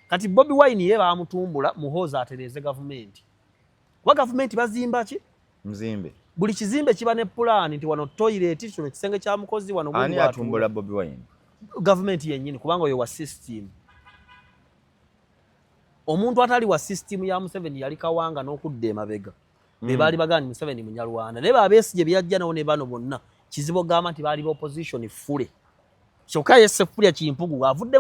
kati Bobi Wine ye bamutumbula muhoza atereze government kuba government bazimba ki mzimbe buli kizimbe kiba ne plan nti wano toilet kino kisenge kya mukozi wano ani atumbula Bobi Wine government yennyini kubanga oyo wa system omuntu atali wa system ya Museveni yali Kawanga n'okudda emabega be baali bagani Museveni munyalwana naye Besigye byajja nawo ne bano bonna kizibo gamba nti baali opposition fule kyokka yesse fulya kimpugu avudde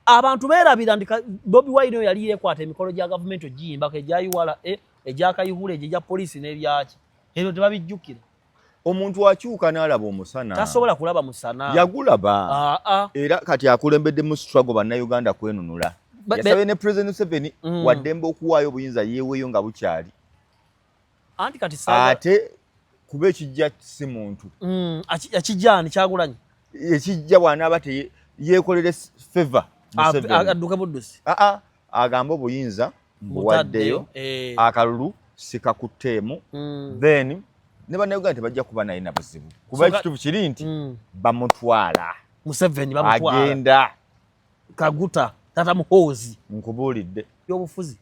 abantu beerabira ndi Bobi Wine yali yekwata emikolo gya government ogiyimba kejayiwala ejakayihula egya police n'ebyaki ebyo tebabijjukira omuntu akyuka n'alaba omusana tasobola kulaba musana yagulaba era kati akulembedde mu struggle bannayuganda kwenunula yasabye ne President Museveni waddembe okuwaayo obuyinza yeeweeyo nga bukyali anti kati ate kuba ekijja si muntu akijjaani kyagulanyi ekijja bw'anaaba yeekolere favor adduke buddusi agamba obuyinza mbuwaddeyo akalulu sikakutteemu then ne bannayuganda tebajja kuba naye na buzibu kuba ekituufu kiri nti bamutwala Museveni bamutwala agenda kaguta tata muhoozi nkubuulidde by'obufuzi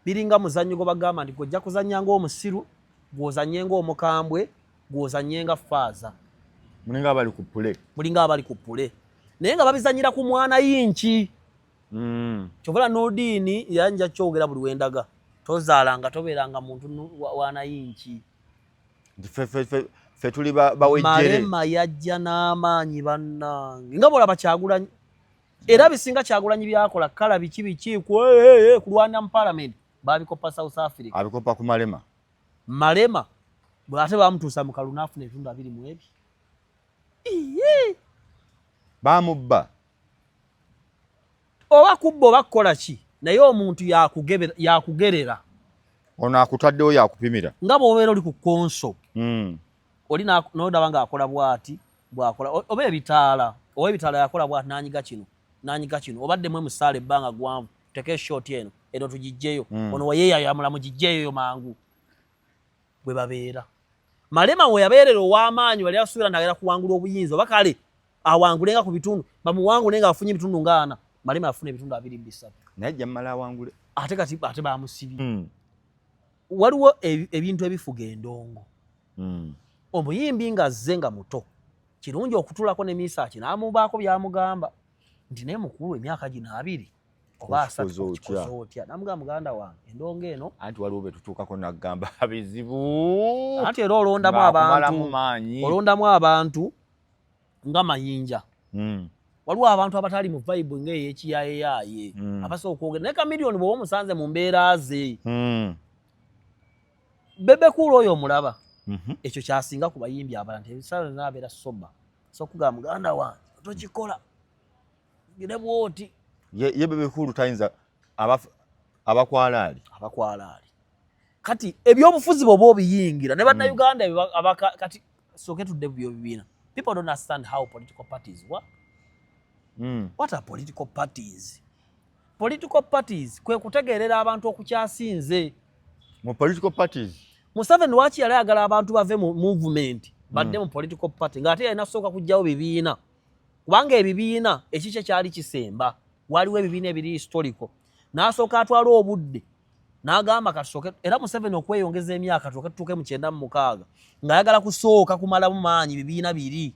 biringa muzannyo gwe bagamba nti gojja kuzannya ng'omusiru gw'ozannye ng'omukambwe gw'ozannye nga faaza mulinga abali ku pule naye nga babizanyira ku mwana yinki kyobola Nordini yanja kyogera buli wendaga tozaalanga tobeeranga muntu wana yinki fe tuli bawejjere Malema yajja n'amaanyi bannange nga bolaba Kyagulanyi era bisinga Kyagulanyi byakola kala biki kulwana mu parliament babikopa South Africa abikopa ku Malema bwate bamutuusa mu kalulu n'afuna ebitundu 22 bamubba oba kubba oba kukola ki naye omuntu yakugerera ono akutaddewo yakupimira nga bw'obeera oli ku konso oli n'odaba ng'akola bw'ati bw'akola oba ebitaala yakola bw'ati n'anyiga kino obaddemu emusaala ebbanga gwanvu teka eshoti eno tugiggyeyo ono wayeeyayamula mugiggyeyo mangu bwe babeera Malema we yabeerera ow'amaanyi wali asuubira nagera kuwangula obuyinza oba kale awangulenga ku bitundu bamuwangule nga afunye ebitundu nga 4 Malema afuna ebitundu 23 naye ajja mmala awangule ate bamusibye waliwo ebintu ebifuga endongo omuyimbi nga azze nga muto kirungi okutuulako ne misaaki n'amubaako byamugamba nti naye mukulu emyaka gino 2 oba 3 kikoze otya namugamba muganda wange endongo eno anti waliwo betutuukako nagamba abizibu anti era olondamu abantu nga mayinja waliwo abantu abatali mu vibe ng'ey'ekiyaayeyaye abasobola okwogera naye Chameleone bw'oba omusanze mu mbeera ze Bebe Cool oyo omulaba ekyo kyasinga ku bayimbi abalala nti ebisaala n'abeera soba so okugamba muganda wange tokikola gire bwoti ye Bebe Cool tayinza abakwalaali kati ebyobufuzi bwoba obiyingira ne bannayuganda kati soke tudde byo bibiina people don't understand how political parties work. What are political parties? Political parties kwe kutegeerera abantu okukyasinze mu political parties. Museveni wachi yali agala abantu bave mu movement badde mu political party ngate yalina soka kujjawo bibiina kubanga ebibiina ekiche kyali kisemba waliwo ebibiina ebiri historical n'asooka atwala obudde n'agamba kasoke era Museveni okweyongeza emyaka tuke mu 96 ng'ayagala kusooka kumala mu maanyi bibiina biri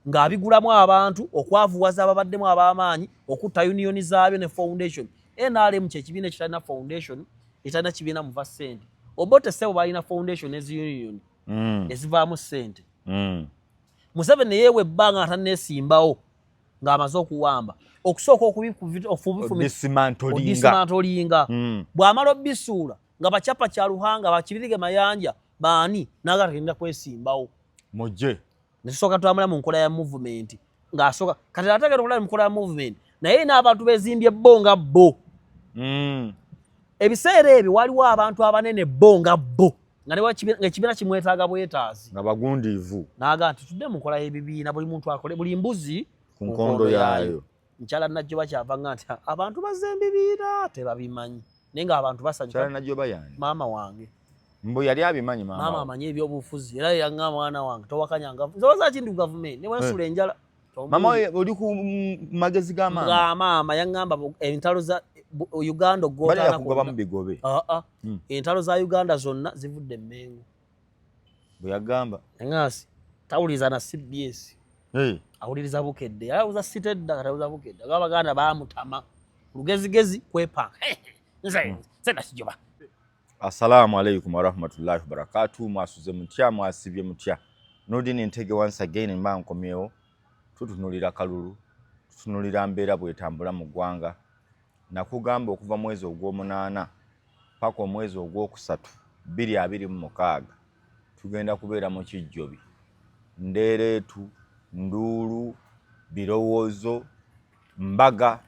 ng'abigulamu abantu okwavuwaza ababaddemu ab'amaanyi okutta unioni zaabyo ne foundation NRM kyekibiina ekitalina foundation ekitalina kibiina muva ssente Obote sebo balina foundation ezi union ezivaamu ssente Museveni yeewe ebbanga ataneesimbawo ng'amaze okuwamba okusooka okubifumitolinga bw'amala obbisuula nga bacapa kyaluhanga bakibirige mayanja baani n'agatagenda kwesimbawo mujje nesooka twamala mu nkola ya movement ng'asooka kati atagenda okulaba mu nkola ya movement naye n'abantu beezimbye bo nga bo ebiseera ebyo waliwo abantu abanene bo nga bo ng'ekibiina kimwetaaga bwetaazi nga bagundiivu n'agamba nti tudde mu nkola y'ebibiina buli muntu akole buli mbuzi ku nkondo yaayo nkyala Najjoba kyavanga nti abantu bazemba ebibiina tebabimanyi naye ng'abantu basanyuka nkyala Najjoba yani maama wange mbu yali abimanyi maama amanyi ebyobufuzi era yangamba mwana wange towakanyanga nzoza kindi ku gavumenti ne wensula enjala Mama oli ku magezi ga mama. Mama yangamba entalo za Uganda gotana kugaba mu bigobe. Entalo za Uganda zonna zivudde Mengo. Bwe yagamba. Ngasi tawuliza na CBS. Awuliriza Bukedde. Yawuza sitedda katawuza Bukedde. Abaganda baamutama. Lugezigezi kwepa. Nze sena sijoba. Assalamu alaikum warahmatullahi wabarakatuh. Mwasuze mutya mwasibye mutya. Nodini Ntege once again mba nkomyewo. Tutunulira kalulu. Tutunulira mbeera bwetambula mu ggwanga. Nakugamba okuva mwezi ogw'omunaana paka omwezi ogwokusatu 2026 tugenda kubeera mu kijjobi. Ndeereetu, nduulu, birowoozo, mbaga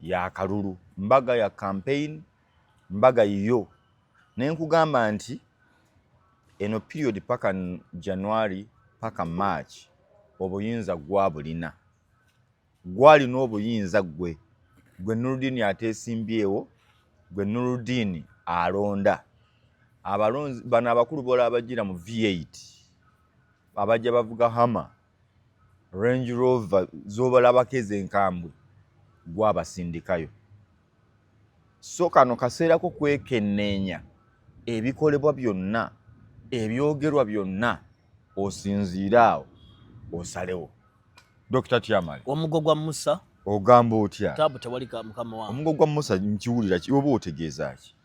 ya kalulu, mbaga ya campaign, mbaga yiyo. Nenkugamba nti eno period paka January paka March obuyinza gwabulina. Gwali n'obuyinza gwe Nurudini ateesimbyewo, gwe Nurudini alonda. Abalonzi bano abakulu bola abajira mu V8 abajja bavuga Hummer, Range Rover zobalabako ezenkambwe gwabasindikayo. So kano kaseera ko kwekenneenya ebikolebwa byonna ebyogerwa byonna osinziiraawo osalewo. Dr. Tyamali omugo gwa Musa ogamba otya? Tabu tewali ka mukama wange. Omugo gwa Musa nkiwulira ki oba otegeeza ki?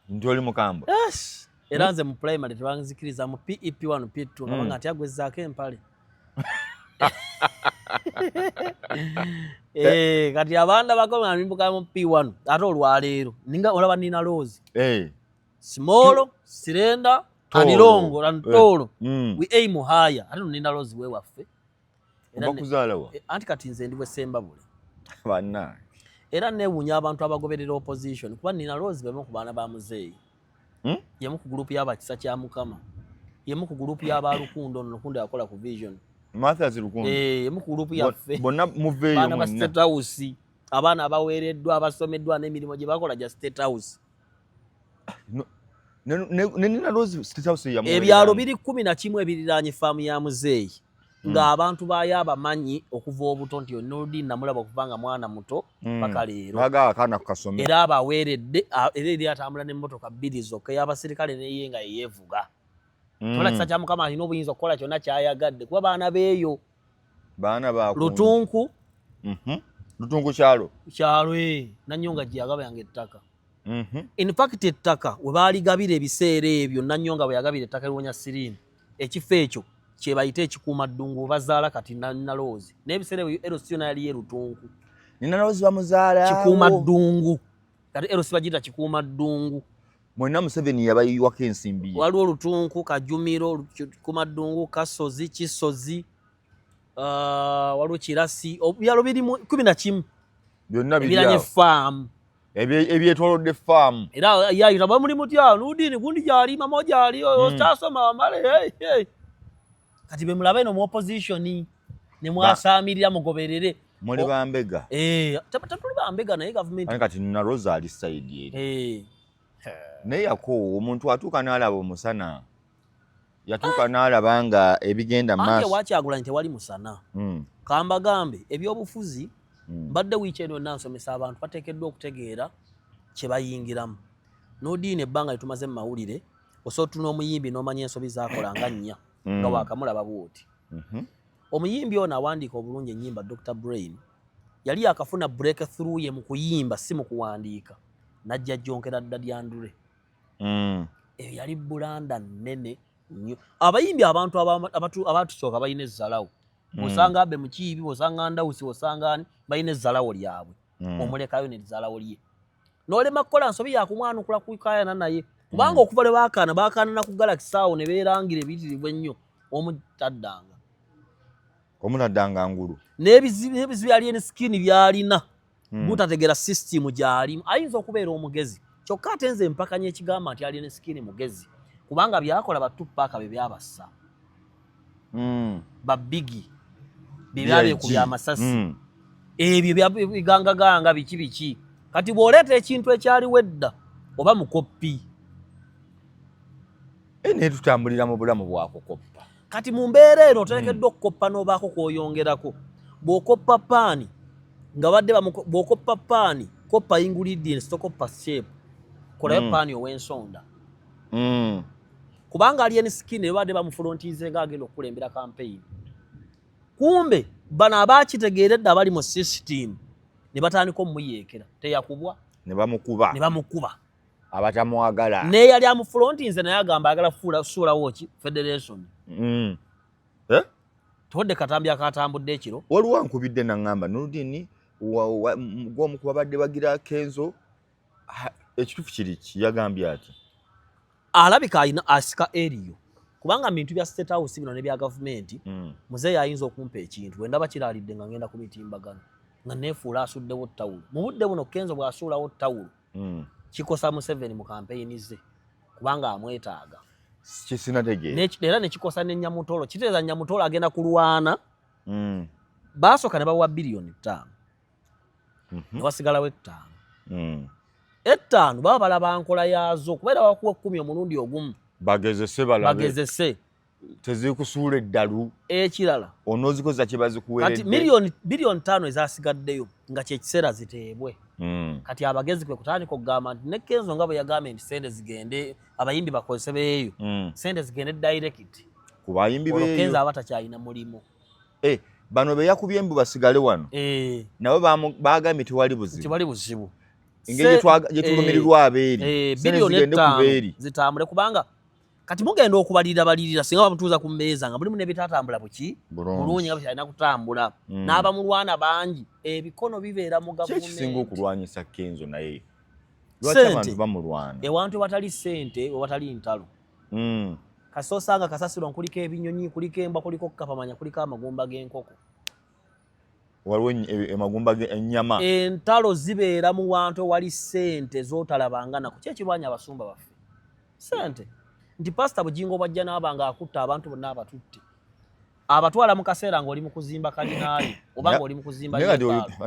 Ndoli mukamba. Yes. Era nze mu primary twanzikiriza mu PEP1 P2 ngabanga ati agwezaako empale. Kati abaana bakoma nimbuka mu P1 ate olwaleero ninga olaba Nina Rose. Small, Sirenda, Anirongo, Antolo. We aim higher. Ate Nina Rose we waffe. Bakuzaalawa. Anti kati nze ndiwe semba bule. Bana. Era newunya abantu abagoberera opposition kuba Nina Rose bemo ku baana ba muzeeyi. Yemu ku group y'abakisa kya Mukama. Yemu ku group y'abalukundo Lukundo yakola ku Vision. Mathias Lukundo. Yemu ku group yaffe. Bonna muveeyo mwenna. Bana ba State House. Abaana abaweereddwa abasomeddwa n'emirimu gye bakola ja State House. Nina Rose State House ya muweerera. Ebyalo biri 11 ebiriraanye faamu ya muzeeyi. Nga abantu bayaba manyi okuva obuto nti Nurudini namulaba okuvanga mwana muto paka leero. Baga akana kukasomera. Era abaweeredde era eri atambula n'emmotoka bbiri zokka y'abasirikale n'eye nga yeevuga. Tola kisa kya Mukama alina obuyinza okukola kyonna kyayagadde kuba baana beeyo. Baana ba Lutunku. Lutunku kyalo. Kyalo Nanyonga gye yagaba yange ettaka. In fact ettaka we baaligabira ebiseera ebyo Nanyonga bwe yagabira ettaka liwonya sirimu. Ekifo ekyo kye bayite ekikuuma ddungu bazaala kati Nina Rose. N'ebiseera ebyo Erosi yonna yali Lutunku. Nina Rose bamuzaala. Kikuuma ddungu. Kati Erosi bagiyita kikuuma ddungu. Mwena Museveni yabayiwako ensimbi. Waliwo Lutunku, Kajumiro, kikuuma ddungu, Kasozi, Kisozi, waliwo Kirasi, byalo biri 11. Byonna biranye farm. Ebyetolodde farm. Era yayita bamuli mutya Nurudini gundi gyali mama gyali otasoma amale kati be mulabe no mu opposition ne mwasamirira mugoberere muli bambega tatuli bambega naye government kati Nina Rose ali side eri naye yako omuntu atuuka n'alaba omusana yatuuka n'alaba nga ebigenda maaso ate wakyagula nti wali musana kamba gambe ebyobufuzi mbadde wiiki eno nansomesa abantu bateekeddwa okutegeera kye bayingiramu. Nurudini ebbanga litumaze mu mawulire osobola n'omuyimbi n'omanya ensobi z'akola nga nnya nga waakamulaba bw'oti. Omuyimbi ono awandiika obulungi ennyimba Dr. Brain yali akafuna breakthrough ye mu kuyimba si mu kuwandiika najja jjonkera dda lyandule. Eyo yali bulanda nnene nnyo. Abayimbi abantu abatusooka balina ezzalawo. Osanga Abe Mukiibi, osanga Ndawusi, osanga ani balina ezzalawo lyabwe. Omulekayo n'ezzalawo lye. N'olema kukola nsobi yakumwanukula kukayana naye. Kubanga okuva lwe baakaana na ku Galaxy awo ne beerangira ebiyitirivu ennyo omutaddanga. Omutaddanga ngulu. N'ebizibu yali ne skin byalina. Butategera system gyalimu. Ayinza okubeera omugezi. Kyokka ate nze mpakanya ekigamba nti ali ne skin mugezi. Kubanga byakola batupaaka be byabassa. Babigi. Bibyabe ku byamasasi. Ebyo bigangaganga biki. Kati bw'oleeta ekintu ekyali wedda oba mukopi. Ne tutambulira mu bulamu bwakukoppa. kati mu mbeera eno oteekeddwa okukoppa n'obaako kw'oyongerako. Bw'okoppa paani nga badde bw'okoppa paani koppa ingredients tokoppa shape. Kolayo paani ow'ensonda. Kubanga Alien Skin ne badde bamufulontiize ng'agenda okukulembera campaign. Kumbe bano abaakitegeeredde abali mu system ne batandika omuyeekera. Teyakubwa ne bamukuba abatamwagala naye yali amufulontinze naye agamba agala suulawo ki federation. Todde katambi akatambudde ekiro waliwo ankubidde naŋŋamba Nurdin gw'omu ku babadde bagira Kenzo ekituufu kiri ki yagambye ati alabika alina asika eriyo kubanga bintu bya State House bino ne bya gavumenti muzeeyi ayinza okumpa ekintu wendaba kiraalidde nga ngenda ku mitimbagano nga neefuula asuddewo ttawulo mu budde buno Kenzo bw'asuulawo ttawulo kikosa Museveni mu kampeyini ze kubanga amwetaaga era ne kikosa ne Nyamutolo kitegeeza Nyamutolo agenda kulwana baasooka ne bawa biliyoni 5 ne wasigalawo 5 5 baba balaba nkola yaazo kubeera bakuwa 10 omulundi ogumu bagezese tezikusuula eddalu ekirala onozikoza kye bazikuweeredde kati biliyoni 5 ezasigaddeyo nga kyekiseera ziteebwe kati abagezi kwe kutandika okugamba nti ne Kenzo nga bwe yagambye nti sente zigende abayimbi bakozese beeyo sente zigende direct ku bayimbi beeyo Kenzo aba takyalina mulimu bano be yakubye embu basigale wano nabo bagambye tewali buzibu engeri gye tulumirirwa abeeri biliyoni 5 zitambule kubanga kati mugenda okubalirira singa bamutuuza ku mmeeza nga mulimu n'ebitatambula buki bulungi nga bukyalina kutambula n'abamulwana bangi ebikono bibeera mu gavumenti kisinga okulwanyisa Kenzo naye lwaki abantu bamulwana ewantu ewatali ssente ewatali ntalo kasi osanga kasasiro kuliko ebinyonyi kuliko embwa kuliko kapamanya kuliko amagumba g'enkoko waliwo emagumba ennyama entalo zibeera mu wantu ewali ssente z'otalabanga nako kyekirwanya abasumba baffe ssente nti pasita Bujingo bwajja n'abanga akutta abantu bonna abatutte abatwala mu kaseera ng'oli mu kuzimba kalinaali oba ng'oli mu kuzimba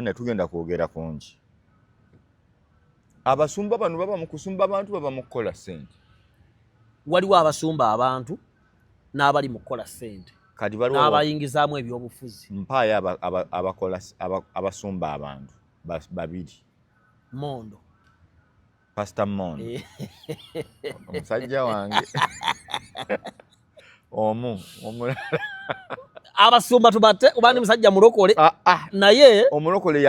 naye tugenda kwogera kungi abasumba bano baba mu kusumba abantu baba mu kukola ssente waliwo abasumba abantu n'abali mu kukola ssente kati n'abayingizaamu ebyobufuzi mpaayo abasumba abantu babiri Mondo Pastor Mondo omusajja wange abasumba tubate obandi musajja mulokole naye omulokole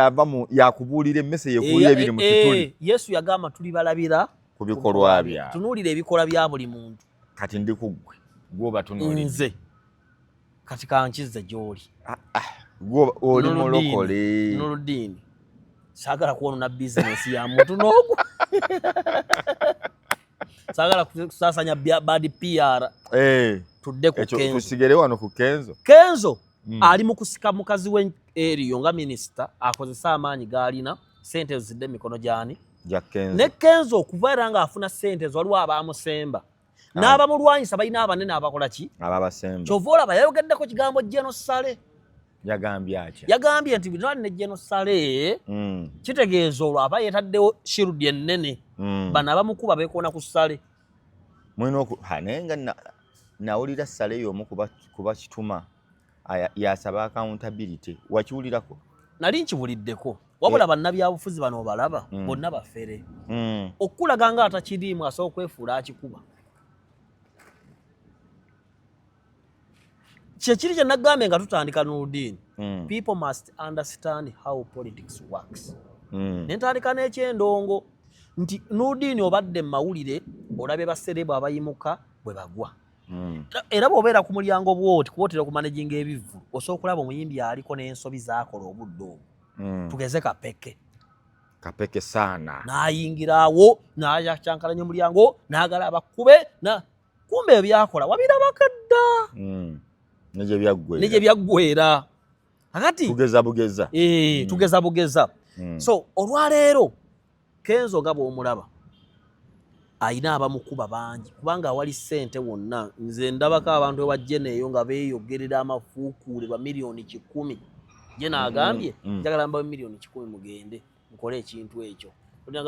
yakubuulira emmese yekuulira ebiri mu kituli Yesu yagamba tuli balabira ku bikolwa bya tunuulira ebikola bya buli muntu kati ndi kuggwe gwoba tunuulira nze kati kankize gy'oli oli mulokole Nurdin saagala kuwona bizinesi ya muntu n'ogwo saagala kusaasanya bad PR tudde ku Kenzo tusigere wano ku Kenzo ali mu kusika mukazi we eriyo nga minisita akozesa amaanyi gaalina sente zidde mikono gyani ne Kenzo okuvaera nga afuna sente waliwo abaamusemba n'abamulwanyisa balina abanene abakola ki ababasemba kyova olaba yayogeddeko kigambo Genosale yagambye nti bino ne Genosale kitegeeza olwo aba yeetaddewo shirudi ennene bano abamukuba beekoona ku ssale naye nga nawulira ssale y'omu kuba kituma yasaba accountability wakiwulirako nali nkibuliddeko wabula bannabyabufuzi bano obalaba bonna bafere okulaga nga atakiriimu asobola okwefuula akikuba kyekiri kye nagambye nga tutandika Nurdin people must understand how politics works nentandika n'ekyendongo nti Nurdin obadde mawulire olabye baserebu abayimuka bwe bagwa era bw'obeera ku mulyango bwoti kubootera okumanaginga ebivu osobola okulaba omuyimbi aliko n'ensobi zaakola obudde obwo tugeze kapeke saana n'ayingiraawo n'ayakyankalanya omulyango n'agala abakube kumbe ebyakola wabirabaka dda negye byaggwera akati tugeza bugeza so olwaleero Kenzo nga bw'omulaba ayina abamukuba bangi kubanga awali ssente wonna nze ndabako abantu ewajje neeyo nga beeyogerera amafuukuule ba miliyoni 10 je n'agambye njagala mbawe miliyoni 10 mugende mukole ekintu ekyo ne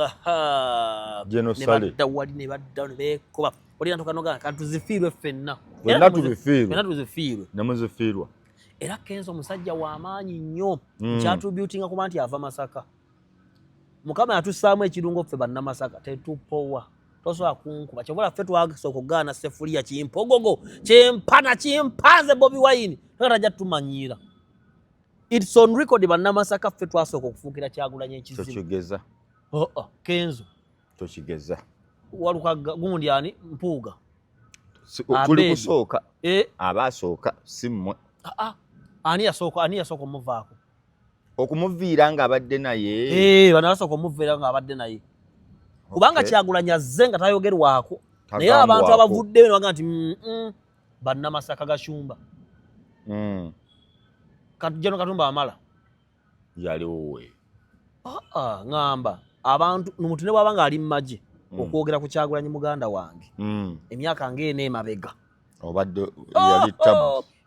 badda wali ne badda ne beekuba olina tukanoga katuzifiirwe ffenna era tuzifiirwe nemuzifiirwa era Kenzo omusajja w'amaanyi nnyo kyatubutinga kuba nti ava Masaka Mukama yatusaamu ekirungo ffe bannamasaka tetupowa tosobola kunkuba kyobula ffe twagisooka okugaana sefuliya kimpogogo kyempana kimpanze Bobi Wine tajja tumanyiira it's on record bannamasaka ffe twasooka okufuukira Kyagulanyi ekizibu tokigeza Kenzo tokigeza waluka gundi ani Mpuuga tuli kusooka abaasooka si mmwe ani yasooka omuvaako okumuviira nga abadde naye bano basooka omuviira nga abadde naye kubanga Kyagulanyi azze nga tayogerwako naye abantu abavudde ne baga nti bannamasaka gashumba Jeno Katumba amala yaliwo we ngamba abantu omuntu ne bwabanga ali mmaje okwogera ku Kyagulanyi muganda wange emyaka ng'ene emabega obadde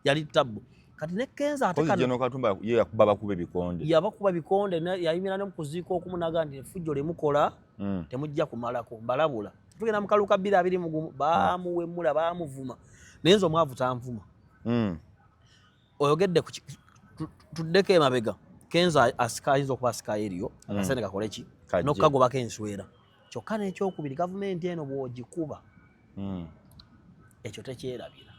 yali tabu kati ne Kenzo ate kana Jeno Katumba ye yakuba bakuba ebikonde yabakuba bikonde yayimira ne mukuziiko okumunaga nti efujjo lemukola temujja kumalako mbalabula tugenda mu kaluka 220 baamuwemula baamuvuma naye nze omwavu tanvuma oyogedde tuddeko emabega Kenzo ayinza okuba asika eriyo akasente kakole ki n'okukagobako enswera kyokka n'ekyokubiri gavumenti eno bw'ogikuba ekyo tekyerabira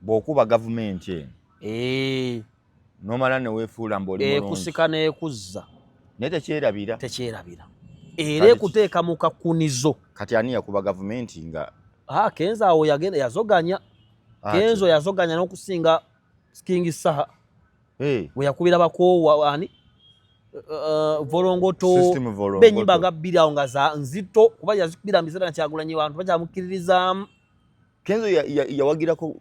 bw'okuba gavumenti eno nomala neweefuula mboli mulungi ekusika n'ekuzza naye tekyerabira era ekuteeka mu kakunizo kati ani yakuba gavumenti nga Kenzo awo yagenda yazoganya Kenzo yazoganya n'okusinga King Saha we yakubira bakoowa ani volongoto benyimba nga 2 awo nga za nzito kuba yazikubira mbizira na Kyagulanyi abantu bakyamukiririzaamu Kenzo yawagirako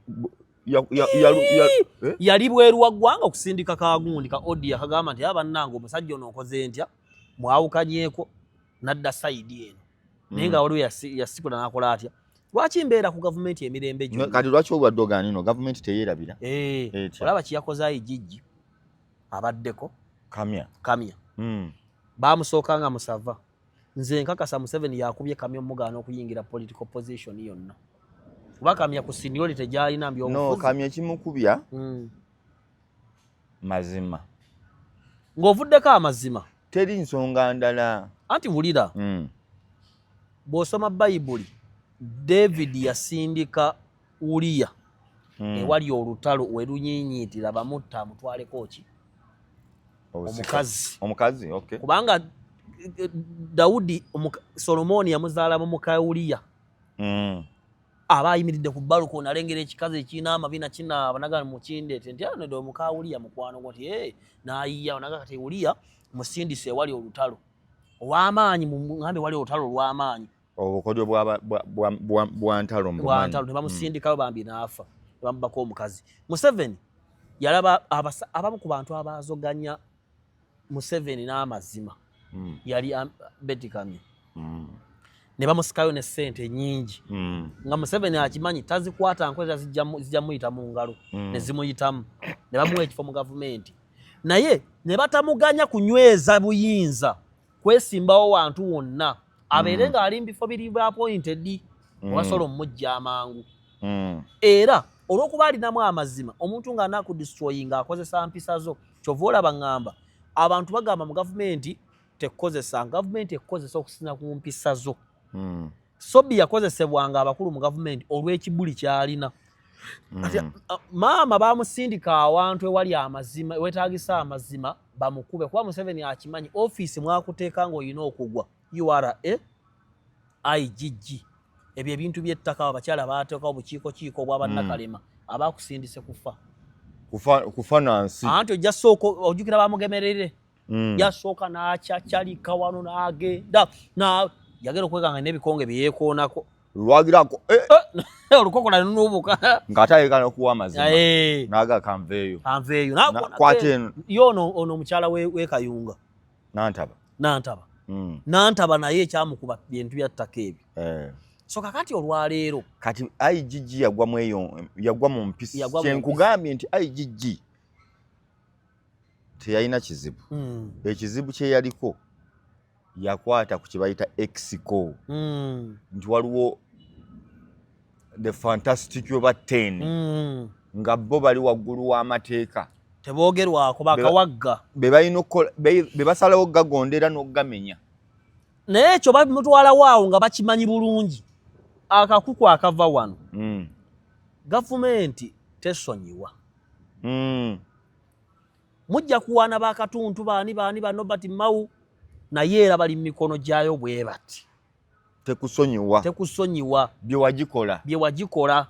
yali bweru wa ggwanga okusindika kagundi ka Odia kagamba nti abannange omusajja ono okoze ntya mwawukanyeeko nadda sayidi eno naye nga waliwo yasikula n'akola atya lwaki mbeera ku gavumenti emirembe gyo kati lwaki obwadde ogaana ino gavumenti teyeerabira olaba kiyakoze Ijiji abaddeko kamya baamusooka nga musava nze nkakasa Museveni yakubye kamya omugaana okuyingira political position yonna kuba kamya ku seniority gyalina no kamya kimukubya mazima ng'ovuddeko amazima teri nsonga ndala anti wulira bw'osoma Bayibuli David yasindika Uliya ewali olutalo werunyiinyiitira bamutta amutwaleko ki omukazi okay kubanga Daudi Solomoni yamuzaalamu muka Uliya aba ayimiridde ku balukoni alengera ekikazi ekirina amabina kinaaba naga mukindeete nti ano muka Uliya mukwano goti n'ayiya naga kati Uliya musindise ewali olutalo ow'amaanyi ngambe wali olutalo olw'amaanyi obukodyo bwa ntalo ne bamusindikayo bambi n'afa ne bamubako omukazi Museveni yalaba abamu ku bantu abaazoganya Museveni n'amazima yali Betty Kamya ne bamusikayo ne ssente nnyingi nga Museveni akimanyi tazikwata nkweza zijja muyita mu ngalo ne zimuyitamu ne bamuwa ekifo mu gavumenti naye ne batamuganya kunyweza buyinza kwesimbawo wantu wonna abeere nga ali mbifo biri appointed obasobola omujja amangu era olw'okuba alinamu amazima omuntu nga anakudistroyinga akozesa mpisa zo kyova olaba ngamba abantu bagamba mu gavumenti tekozesa gavumenti ekozesa okusinza ku mpisa zo Sobi yakozesebwanga abakulu mu gavumenti olw'ekibuli kyalina maama bamusindika awantu ewali amazima wetaagisa amazima bamukube kuba Museveni akimanyi office mwakuteeka ng'olina okugwa URA IGG ebyo ebintu by'ettaka abakyala baateekawo bukiiko bw'abannakalema abakusindise kufa nansi anti ojja sooka ojjukira bamugemerere yasooka n'akyacalika wano n'agenda yagera okwekanga n'ebikonge bye yeekoonako lwagirako olukokola nenubuka ng'ate ayekana okuwa amazima n'aga kanveeyo yono ono omukyala w'e Kayunga Nantaba naye ekyamukuba bintu bya ttaka ebyo so kakati olwaleero kati IGG yagwa mu mpisi kyenkugambye nti IGG teyalina kizibu ekizibu kye yaliko yakwata ku kye bayita Exco nti waliwo the fantastic over 10 nga bo bali waggulu w'amateeka teboogerwako bakawagga be basalawo gagondera n'ogamenya naye ekyo bamutwala waawo nga bakimanyi bulungi akakuku akava wano gavumenti tesonyiwa mujja kuwaana bakatuntu baani ba Nobert Mao naye era bali mu mikono gyayo bwe bati tekusonyiwa bye wagikola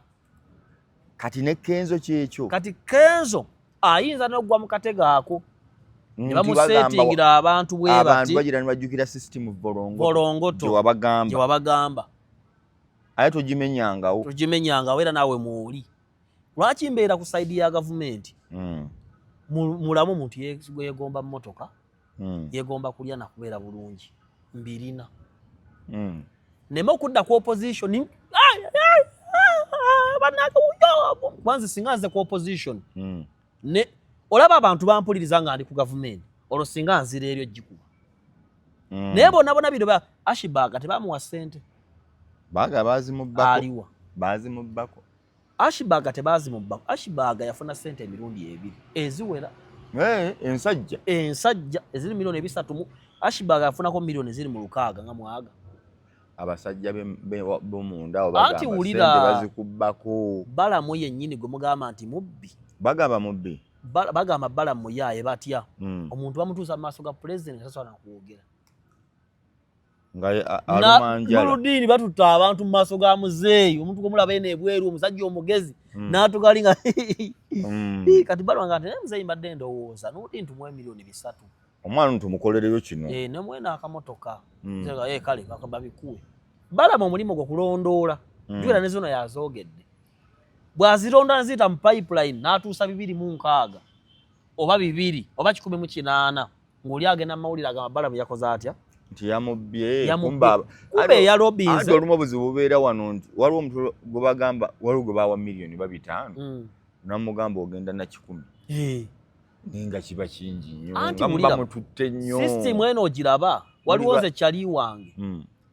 kati ne Kenzo kyekyo kati Kenzo ayinza n'oggwa mu katega ako ne bamusetingira abantu bwe bati abantu bagira ne bajjukira system bolongoto gye wabagamba aye togimenyangawo era naawe mwoli lwaki mbeera ku saidi ya gavumenti mulamu omuntu yegomba mmotoka yegomba kulya nakubeera bulungi mbirina neme okudda ku opposition kwanza singa nze ku opposition ne olaba abantu bampuliriza nga ndi ku gavumenti olwo singa nzira eryo gikuba naye bonna bino ba Ashbaga tebamuwa ssente bazimubbako Ashbaga tebazimubbako Ashbaga yafuna ssente emirundi 2 eziwera ensajja eziri milioni 3 Ashbaga yafunako milioni ziri mu 6 nga mwaga abasajja bomunda anti wulira bazikubbako balamu yennyini gwe mugamba nti mubbi bagamba balamu yaye batya omuntu bamutuusa mu maaso ga president tasobola nakwogera Nurudini batutta abantu mu maaso ga muzeeyi omuntu gomulaba eno ebweru omusajja omugezi n'atugalinga kati balwanga nti muzeeyi mbadde ndowooza Nurudini tumuwe milioni 3 omwana tumukolereyo kino ne mwena akamotoka kale kakababikuwe balama omulimu gwe kulondoola njwera ne zona yazoogedde bw'azironda neziyita mu pipeline n'atuusa 206 oba 2 oba 108 ng'oli agenda mu mawulire agamba balamu yakoze atya nti yamubbye kumbe yalobinze olumu obuzibu bubeera wano nti waliwo omuntu gwe bagamba waliwo gwe baawa miliyoni 5 namugamba ogenda na 10 ninga kiba kingi nnyo nga muba mututte nnyo system eno ogiraba waliwo nze kyali wange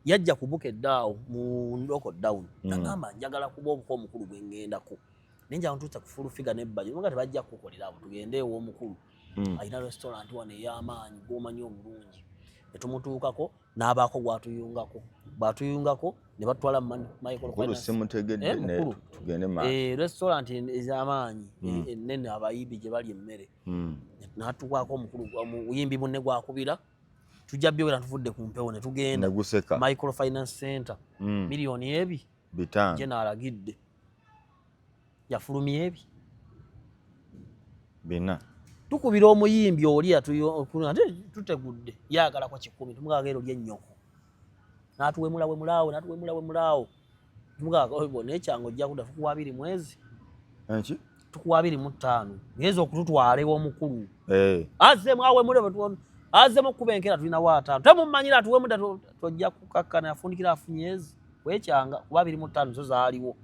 yajja kubuka eddaawo mu ndoko down nagamba njagala kuba obuko omukulu gwe ngendako nenja ntuusa ku full figure n'ebbajo nga tebajja kukolera abo tugende ewo omukulu alina restaurant wano ey'amaanyi gwomanyi omulungi netumutuukako n'abaako bwatuyungako ne batwala Michael Finance tugende restaurant ez'amaanyi ennene abayimbi gye bali emmere n'atukwako omukulu omuyimbi munne gwakubira tujja byowera tuvudde ku mpewo ne tugenda Michael Finance Center miliyoni 5 je n'alagidde yafulumya bina tukubira omuyimbi oli ate tutegudde yagalako 10 tumugagero ly'ennyoko n'atuwemulaawo tumugaga n'ekyango ojja kudda tukuwa 2 mwezi tukuwa 25 ngezi okututwala ew'omukulu azemu awemule azemu okuba enkera tulina wa5 temumanyira atuwemudda tojja kukakkana yafundikira afunyezi wekyanga kuba 25 zo zaaliwo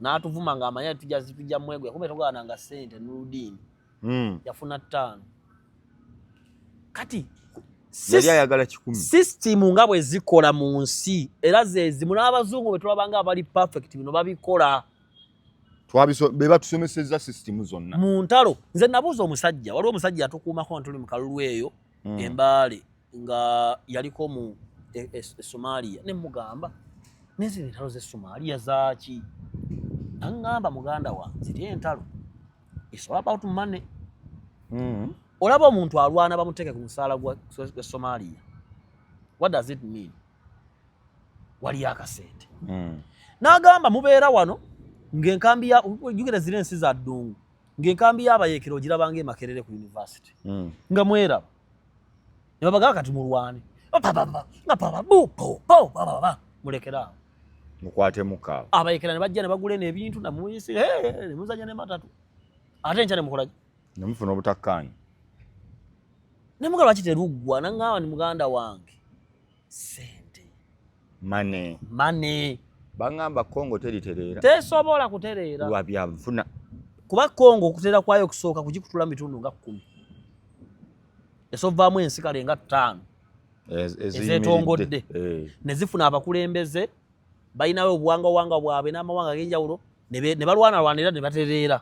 n'atuvuma ng'amanya tujja mwego yakuba togaananga ssente Nurudini yafuna 5 kati yali ayagala 10 system nga bwe zikola mu nsi era zezimu n'abazungu bwe tulabanga abali perfect bino babikola be batusomesezza system zonna mu ntalo nze nabuuza omusajja waliwo omusajja yatukuumako ntuli mu kalulu eyo embaale nga yaliko mu Somalia ne mugamba nezino entalo ze Somalia zaaki nangamba muganda wange ziri entalo it's all about money olaba omuntu alwana bamuteeke ku musaala gwa Somalia what does it mean wali akasente n'agamba mubeera wano ng'enkambi ya jukira zire ensi za ddungu ng'enkambi y'abayeekera ogirabanga Makerere ku university nga mweraba ne babagamba kati mulwane mulekera mukwate mukaawo abayeekera ne bajja ne bagula n'ebintu namuyisi ne muzanya ne matatu ate nkya ne mukola ne mufuna obutakkaanya ne mugala lwaki teruggwa nangamba ni muganda wange sente mane bangamba Kongo teritereera tesobola kutereera lwabyanfuna kuba Kongo okuteera kwayo okusooka kugikutula mu bitundu nga 10 esovaamu ensi kale nga 5 ezeetongodde ne zifuna abakulembeze balinawe obuwanga bwabwe n'amawanga ag'enjawulo ne balwanira ne batereera.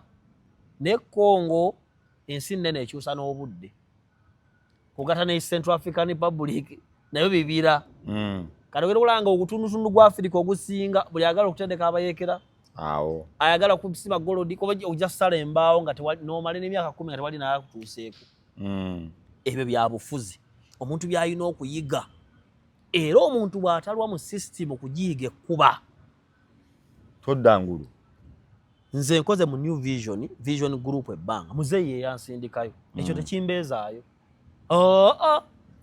Ne Congo ensi nnene ekyusa n'obudde kugata ne Central African Republic nayo bibira. Kati olanga ogutundutundu gwa Africa ogusinga buli agala okutendeka abayeekera awo ayagala kusima golodi kuba ojja ssala embaawo nga n'omala n'emyaka 10 nga tewali nakutuuseeko. Ebyo bya bufuzi omuntu by'alina okuyiga, era omuntu bw'atalwa mu system okugiyiga ekkuba toddangulu. Nze nkoze mu New Vision Group ebbanga muzeeyi eyansindikayo ekyo tekimbeezaayo.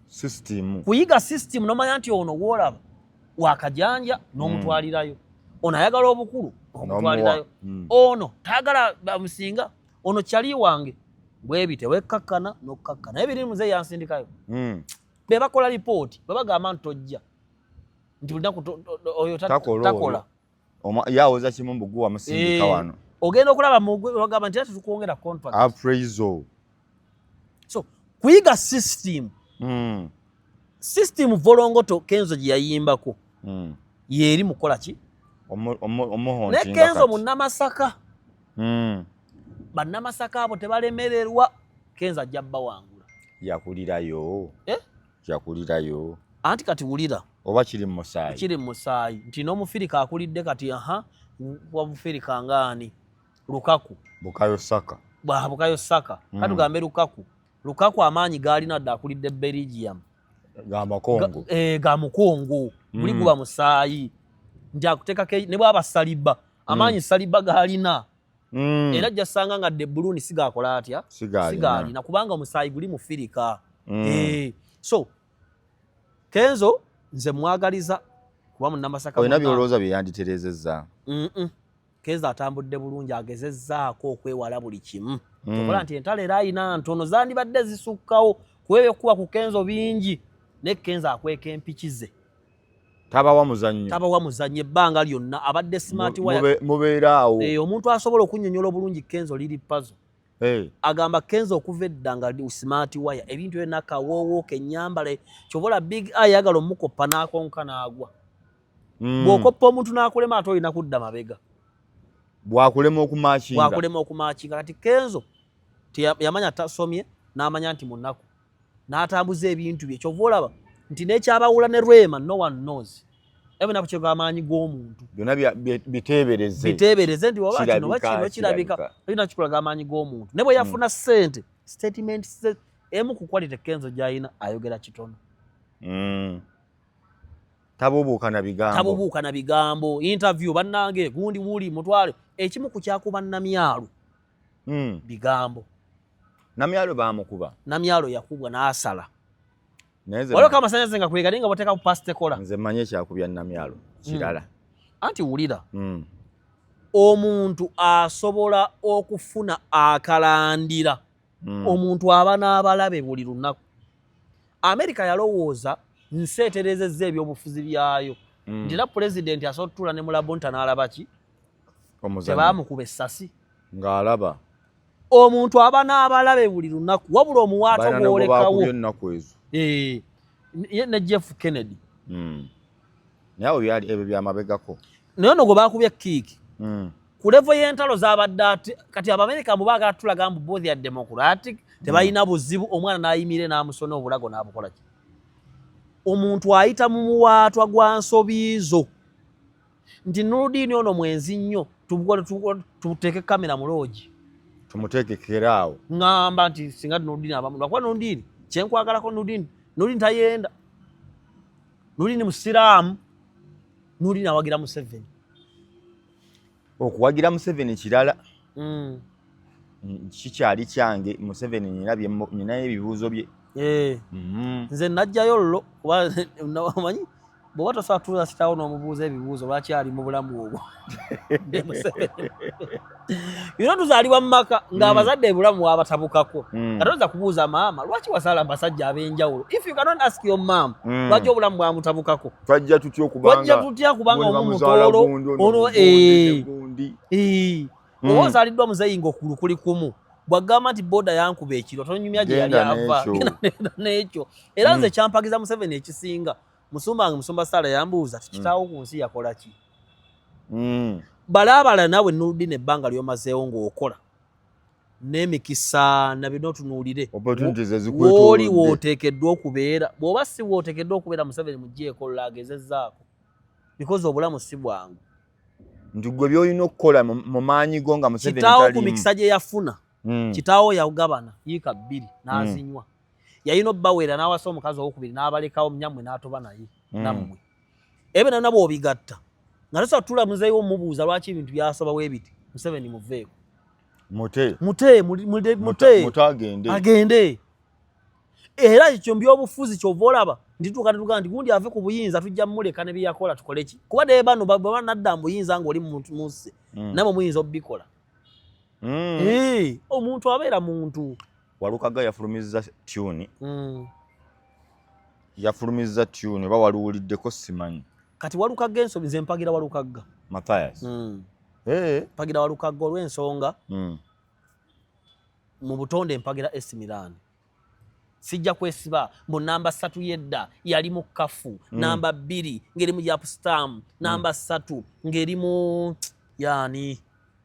System kuyiga system n'omanya nti ono w'olaba wakajanja n'omutwalirayo, ono ayagala obukulu omutwalirayo, ono tayagala bamusinga, ono kyali wange bwebite wekkakkana n'okkakkana. Naye biri muzeeyi yansindikayo be bakola lipooti bwe bagamba nti tojja nti lunaku oyo takola yawoza kimu mbuguwa musindika wano ogenda okulaba bagamba nti ate tukwongera contract appraisal. So kuyiga system system volongoto Kenzo gye yayimbako yeri mukola ki omuhonti ne Kenzo munnamasaka bannamasaka abo tebalemererwa. Kenzo ajja bawangula yakulirayo yakulirayo anti kati wulira oba kiri mu musaayi nti n'omufirika akulidde kati wa mufirika ngaani Lukaku Bukayo Saka kati tugambe Lukaku amaanyi gaalina dda akulidde Belgium ga mukongo buli guba musaayi nti akuteekako ne bwaba Saliba amaanyi Saliba gaalina era ajja ssanga nga De Bruyne sigakola atya sigaalina kubanga omusaayi guli mu firika. So Kenzo nze mwagaliza kuba munnamasaka olina byolowooza bye yanditerezezza. Kenzo atambudde bulungi agezezzaako okwewala buli kimu. Okola nti entalo era ayina ntono zandibadde zisukkawo kuba ebyokuba ku Kenzo bingi ne Kenzo akweka empiki ze tabawa muzannyo ebbanga lyonna abadde smart wire mubeeraawo. Omuntu asobola okunnyonnyola obulungi Kenzo liri puzzle. Agamba Kenzo okuva edda nga smart wire ebintu byonna kawoowo kenyambale kyobola big eye agala omukoppa n'akonka n'agwa. Bw'okoppa omuntu n'akulema ate olina kudda mabega bwakulema okumakinga. Kati Kenzo yamanya tasomye n'amanya nti munaku n'atambuza ebintu bye kyova olaba nti n'ekyabawula ne Rwema no one knows ebinaku kyega amaanyi g'omuntu byonna biteebereze nti oba kino kirabika olina kikulaga amaanyi g'omuntu ne bwe yafuna ssente statement emu ku quality Kenzo gy'alina ayogera kitono. Tabubuuka na bigambo interview bannange gundi wuli mutwale ekimu ku kyakuba Namyalo bigambo. Namyalo yakubwa n'asala waliwo kamasanyaze nga kwegala nga boteeka ku paste kola. Nze manye ekyakubya Namyalo kirala anti wulira omuntu asobola okufuna akalandira omuntu aba n'abalabe buli lunaku. Amerika yalowooza nseeterezezza ebyobufuzi byayo nti era pulezidenti asobola otutuula ne mu labonta n'alaba ki tebaamukuba essasi ng'alaba. Omuntu aba n'abalabe buli lunaku wabula omuwaato gw'olekawo ne Jeff Kennedy naye ebyo byamabegako naye ono gwe baakubye kiiki ku levo y'entalo z'abadde kati Abamerika mbu baagala tulaga mbu both ya democratic tebalina buzibu omwana n'ayimire n'amusona obulago n'abukola ki. Omuntu ayita mu muwaatwa gwa nsobiizo nti Nurudini ono mwenzi nnyo tuteeke kamera mu loogi tumuteekekeraawo ngamba nti singa Nurudini abamu lwakuba Nurudini kyenkwagalako Nurudini tayenda Nurudini musiraamu Nurudini awagira Museveni. Okuwagira Museveni kirala kikyali kyange. Museveni ninayo ebibuuzo bye. Nze najjayo llo kuba namanyi bw'oba tosobola tuuza sitaawo n'omubuuza ebibuuzo lwaki ali mu bulamu obwo. Tuzaalibwa mu maka ng'abazadde ebulamu wabatabukako kati oyinza kubuuza maama lwaki wasala basajja ab'enjawulo. If you cannot ask your mom lwaki obulamu bwamutabukako twajja tutya kubanga omumutoolo ono oba ozaaliddwa muzeeyi ng'okulu kuli kumu bwagamba nti boda yankuba ekiro tonyumya gye yali ava n'ekyo. Era nze kyampagiza Museveni ekisinga musumba Sala yambuuza ti kitaawo ku nsi yakola ki balabala nawe Nurdin ebbanga lyomazeewo ng'okola n'emikisa na bino tunuulire woli wooteekeddwa okubeera bw'oba si wooteekeddwa okubeera Museveni muggyeko lagezezzaako because obulamu si bwangu nti gwe by'olina okukola mu maanyi go nga Museveni kitaawo ku mikisa gye yafuna kitaawo yagabana yiika 2 n'azinywa yalina obbawera n'awasa omukazi owokubiri n'abalekawo nyammwe n'atoba naye nammwe ebyo nabo obigatta nga tosobola tutulamuzeeyo omubuuza lwaki ebintu byasoba bwe biti Museveni muveeko mute agende era ekyo mbyobufuzi kyova olaba ndituuka nti gundi ave ku buyinza tujja muleka ne byeyakola tukole ki kuba naye bano baba nadda mu buyinza ng'oli munsi namwe muyinza obbikola omuntu abeera muntu Walukaga yafulumizza tune oba waluwuliddeko simanyi kati Walukaga ensobi nze mpagira Walukaga Mathias mpagira Walukaga olw'ensonga mu butonde mpagira AC Milan sijja kwesiba mu namba 3 yedda yali mu kafu namba 2 ngeri mu Japstam namba 3 ngeri mu yani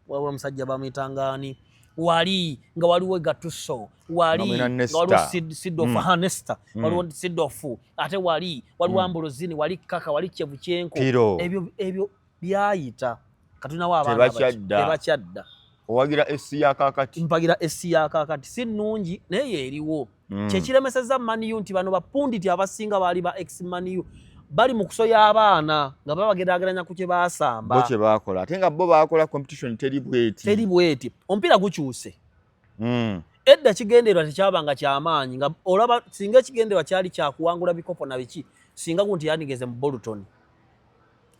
wawa musajja bamwitangani wali nga waliwo Gatuso wali nga waliwo Sidofu Hanesta waliwo Sidofu ate waliwo Ambrosini wali Kaka wali Chevuchenko ebyo byayita katuna wa abantu tebakyadda owagira esi ya kakati mpagira esi ya kakati si nnungi naye eriwo kyekiremeseza maniyu nti bano bapunditi abasinga bali ba ex maniyu bali mu kusoya abaana nga babageraageranya ku kye baasamba bo kye baakola ate nga bo baakola competition teri bweti omupiira gukyuse edda kigenderwa tekyabanga kyamaanyi nga olaba singa ekigenderwa kyali kyakuwangula bikopo na biki singa gunti yanigeze mu Bolton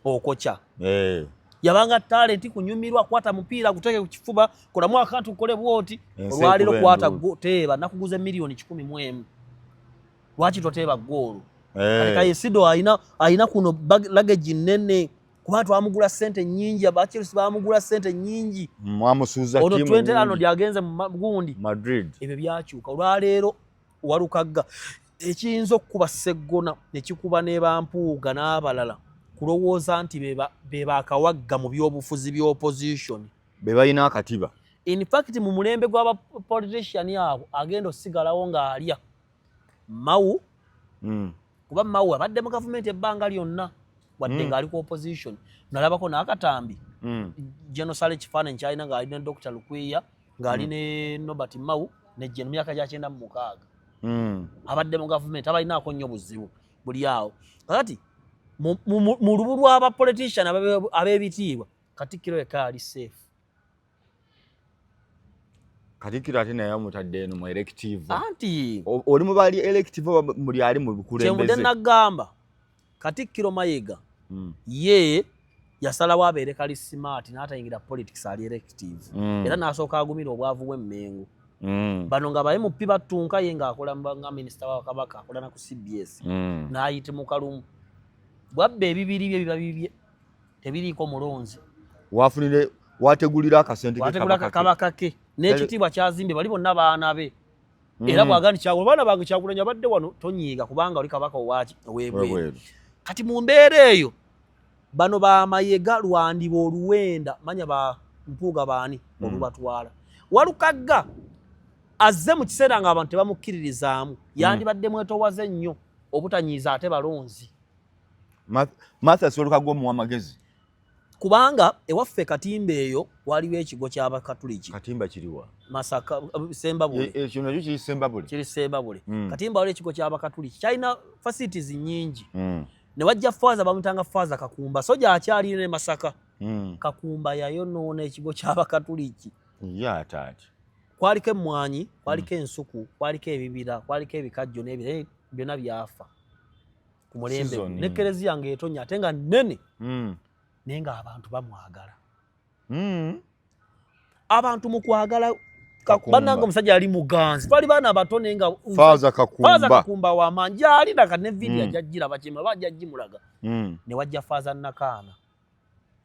okokya yabanga talenti kunyumirwa kwata mupiira guteke ku kifuba kolamu akantu kole bwoti olwaliro kwata teeba nakuguza milioni 10 lwaki toteeba goolo alika Yesido aina kuno luggage nene kuba twamugula sente nyingi abachelsea bamugula sente nyingi mwamusuza timu 20 ano lyagenze mu gundi Madrid ebyo byakyuka olwaleero Walukaga ekiyinza okuba Seggona nekikuba ne bampuuga n'abalala kulowooza nti beba akawagga mu byobufuzi by'opposition bebalina akatiba in fact mu mulembe gw'aba politician abo agenda osigalawo nga alya Mau kuba Mau abadde mu government ebbanga lyonna wadde nga ali ku opposition nalabako n'akatambi genocide kifaananyi kyalina ng'alina Dr. Lukwiya ng'ali ne Nobert Mau ne Jeno myaka gya 96 abadde mu government abalinaako nnyo buzibu buli awo kakati mu lubu lw'aba politician ab'ebitiibwa Katikkiro yekka ali safe Katikkiro ate naye amutadde eno mu elective anti oli mu bali elective muli ali mu bukulembeze kyemudde nagamba Katikkiro Mayiga ye yasalawo abeere kali smart n'atayingira politics ali elective era n'asooka agumira obwavu bw'emmengo bano nga bali mu ppi battunka ye ng'akola nga minisita wa Kabaka akola na ku CBS n'ayite mu kalumu bwabba ebibiri bye biba bibye tebiriiko mulonzi wafunire wategulira akasente Kabaka ke n'ekitiibwa kyazimbe bali bonna baana be era bwagandi kyagula baana bange Kyagulanyi abadde wano tonyiiga kubanga oli Kabaka owaki ow'ebweru kati mu mbeera eyo bano ba Mayiga lwandiba oluwenda manya ba mpuuga baani olubatwala Walukaga azze mu kiseera nga abantu tebamukkiririzaamu yandibadde mwetowaze nnyo obutanyiiza ate balonzi Mathias Walukaga omuwa magezi kubanga ewaffe Katimba eyo waliwo ekigo ky'Abakatuliki Katimba kiriwa Masaka Sembabule ekyo nakyo kiri Sembabule kiri Sembabule Katimba waliwo ekigo ky'Abakatuliki kyalina facilities nyingi ne wajja Faaza bamutanga Faaza Kakumba soja akyali ne Masaka Kakumba yayonoona ekigo ky'Abakatuliki taati kwaliko emmwanyi kwaliko ensuku kwaliko ebibira kwaliko ebikajjo n'ebire byonna byafa ku mulembe n'ekereziya ng'etonya ate nga nnene naye nga abantu bamwagala abantu mu kwagala bannanga omusajja yali muganzi twali baana bato naye nga Faaza Kakumba w'amaanyi gyali naka ne vidiyo ajjagiraba kyema bajjagimulaga ne wajja Faaza Nakaana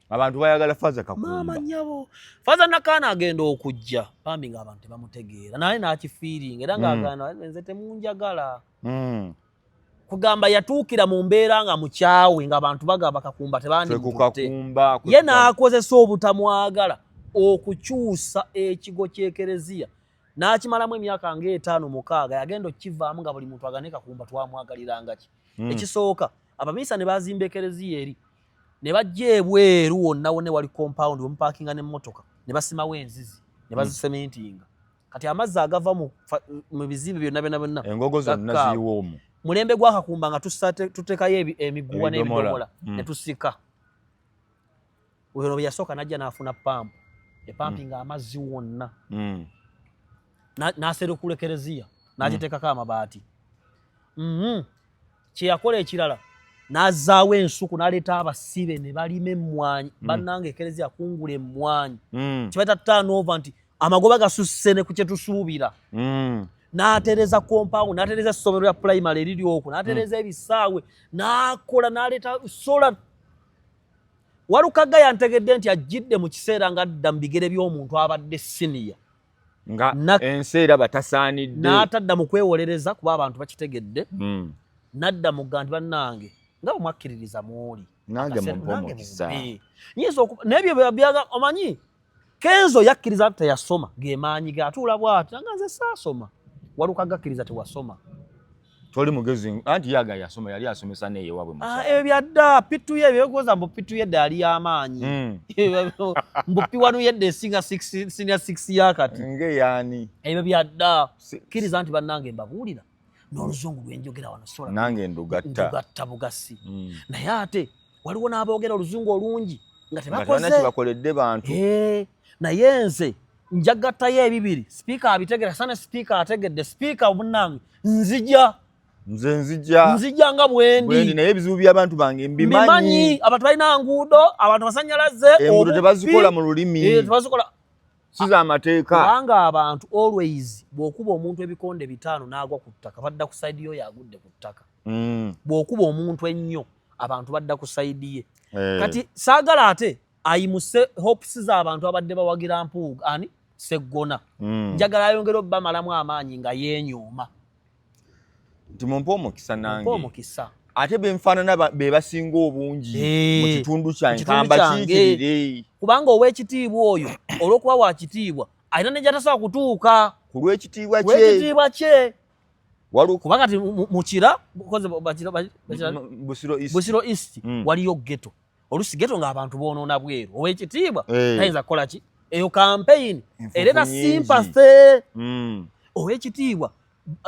abantu bayagala Faaza Kakumba maama nnyabo Faaza Nakaana agenda okujja bambi nga abantu tebamutegeera naye n'akifiiringa era ng'agana nze temunjagala kugamba yatuukira mu mbeera nga mukyawe ng'abantu bagaba kakumba tebandikutte ye n'akozesa obutamwagala okukyusa ekigo ky'ekereziya n'akimalamu emyaka nga 5-6 yagenda okukivaamu nga buli muntu agane kakumba twamwagaliranga ki ekisooka abamiisa ne bazimba ekereziya eri ne bajja ebweru wonna wone wali compound omupaakinga n'emmotoka ne basimawo enzizi ne bazisementinga kati amazzi agava mu bizimbe byonna engogo zonna ziwoomu mulembe gwakakumba nga tutekayo emiguwa n'ebidomola ne tusika oyo bwe yasooka najja n'afuna pampu epampi nga amazzi wonna n'aserukula ekereziya n'agiteekako amabaati kye yakola ekirala n'azzaawo ensuku n'aleeta abasibe ne balima emmwanyi bannanga ekereziya kungula emmwanyi kibaita turnover nti amagoba gasusse ne ku kye tusuubira n'atereza compound n'atereza essomero lya primary eriri okwo n'atereza ebisaawe n'akola n'aleeta sola Walukaga yantegedde nti ajjidde mu kiseera nga adda mu bigere by'omuntu abadde senior nga enseera batasaanidde n'atadda mu kwewolereza kuba abantu bakitegedde n'adda mu ganti bannange nga bwemwakkiririza mwoli nange mumukisa n'ebyo byaga omanyi Kenzo yakkiriza teyasoma gemaanyi gatuula bw'ati nga nze saasoma Walukaga akkiriza tewasoma toli mugezi anti yaga yasoma yali asomesa naye wabwe musa ebyo byadda pitu ye byogoza mbu pitu ye dali yamanyi mbupi wanu yedde singa 6 senior 6 yakati nge yani ebyo byadda kiriza anti bannange mbabulira n'oluzungu lwenjogera wano sola nange ndugatta bugasi naye ate waliwo n'aboogera oluzungu olungi nga tebakoze bakoledde bantu naye nze njagattayo ebibiri speaker abitegera sana speaker ategedde speaker obunnange nzija nga bwendi naye ebizibu by'abantu bange mbimanyi abantu balina nguudo abantu basanyalaze enguudo tebazikola mu lulimi siza amateeka kubanga abantu always bw'okuba omuntu ebikonde 5 n'agwa ku ttaka badda ku side yo yagudde ku ttaka bw'okuba omuntu ennyo abantu badda ku side ye kati saagala ate ayimuse hopes z'abantu abadde bawagira mpuuga ani Seggona njagala ayongera obbamalamu amaanyi nga yeenyooma nti mumpe omukisa nange ate benfaanana be basinga obungi mu kitundu kyange kamba kiikirire kubanga ow'ekitiibwa oyo olw'okuba wa kitiibwa alina ne gyatasobola kutuuka ku lw'ekitiibwa kye kuba kati mukira Busiro East waliyo ghetto olusi ghetto ng'abantu boonoona bweru ow'ekitiibwa tayinza kukola ki eyo campaign ereta sympathy ow'ekitiibwa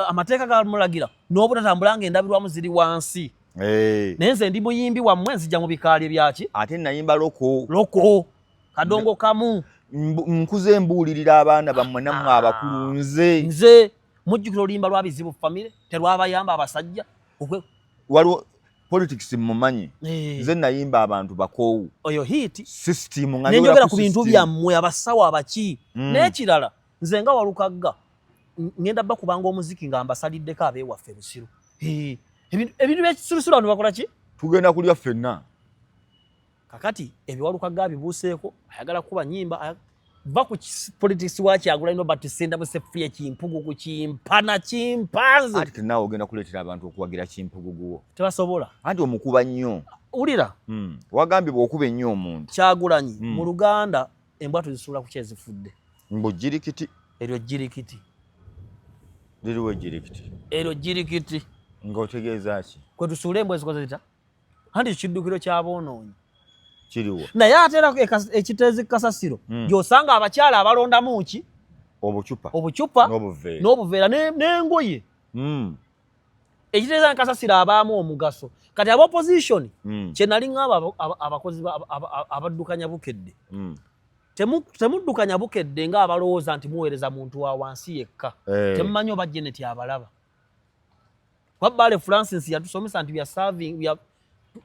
amateeka gamulagira n'obutatambulanga endabirwamu ziri wansi naye nze ndi muyimbi wammwe nzija mu bikaali byaki ate nayimba loko kadongo kamu nkuze mbuulirira abaana bammwe nammwe abakulu nze mujjukira oluyimba lwa bizibu famire terwabayamba abasajja waliwo politics mumanyi nze nayimba abantu bakoowu oyo hiti system nga njogera ku bintu byammwe abasawo abaki n'ekirala nze nga Walukaga ngenda bakubanga omuziki nga ambasaliddeko abeewaffe Busiro ebintu byekisirusiru abantu bakola ki tugenda kulya ffenna kakati ebyo Walukaga bibuuseeko ayagala kuba nyimba va ku politics wa Kyagulanyi Robert Sendabuse fye kimpugu ku kimpana kimpanzi ati nawe ogenda kuleetera abantu okuwagira kimpugu guwo tebasobola anti omukuba nnyo ulira wagambibwa okuba ennyo omuntu Kyagulanyi mu Luganda embwa tuzisuula ku kyezifudde mbu jirikiti eryo jirikiti liriwo jirikiti eryo jirikiti ng'otegeeza ki kwe tusuula embwa ezikoze zita anti kiddukiro ky'aboonoonyi kiriwo naye ate era ekiteezi kasasiro gy'osanga abakyala abalondamu ki obucupa n'obuveera n'engoye ekiteezi kasasiro abaamu omugaso kati aba opposition kye nali ng'abo abakozi abaddukanya bukedde temuddukanya bukedde ng'abalowooza nti muweereza muntu wa wansi yekka temumanyi oba Janet abalaba Wabbale Francis yatusomesa nti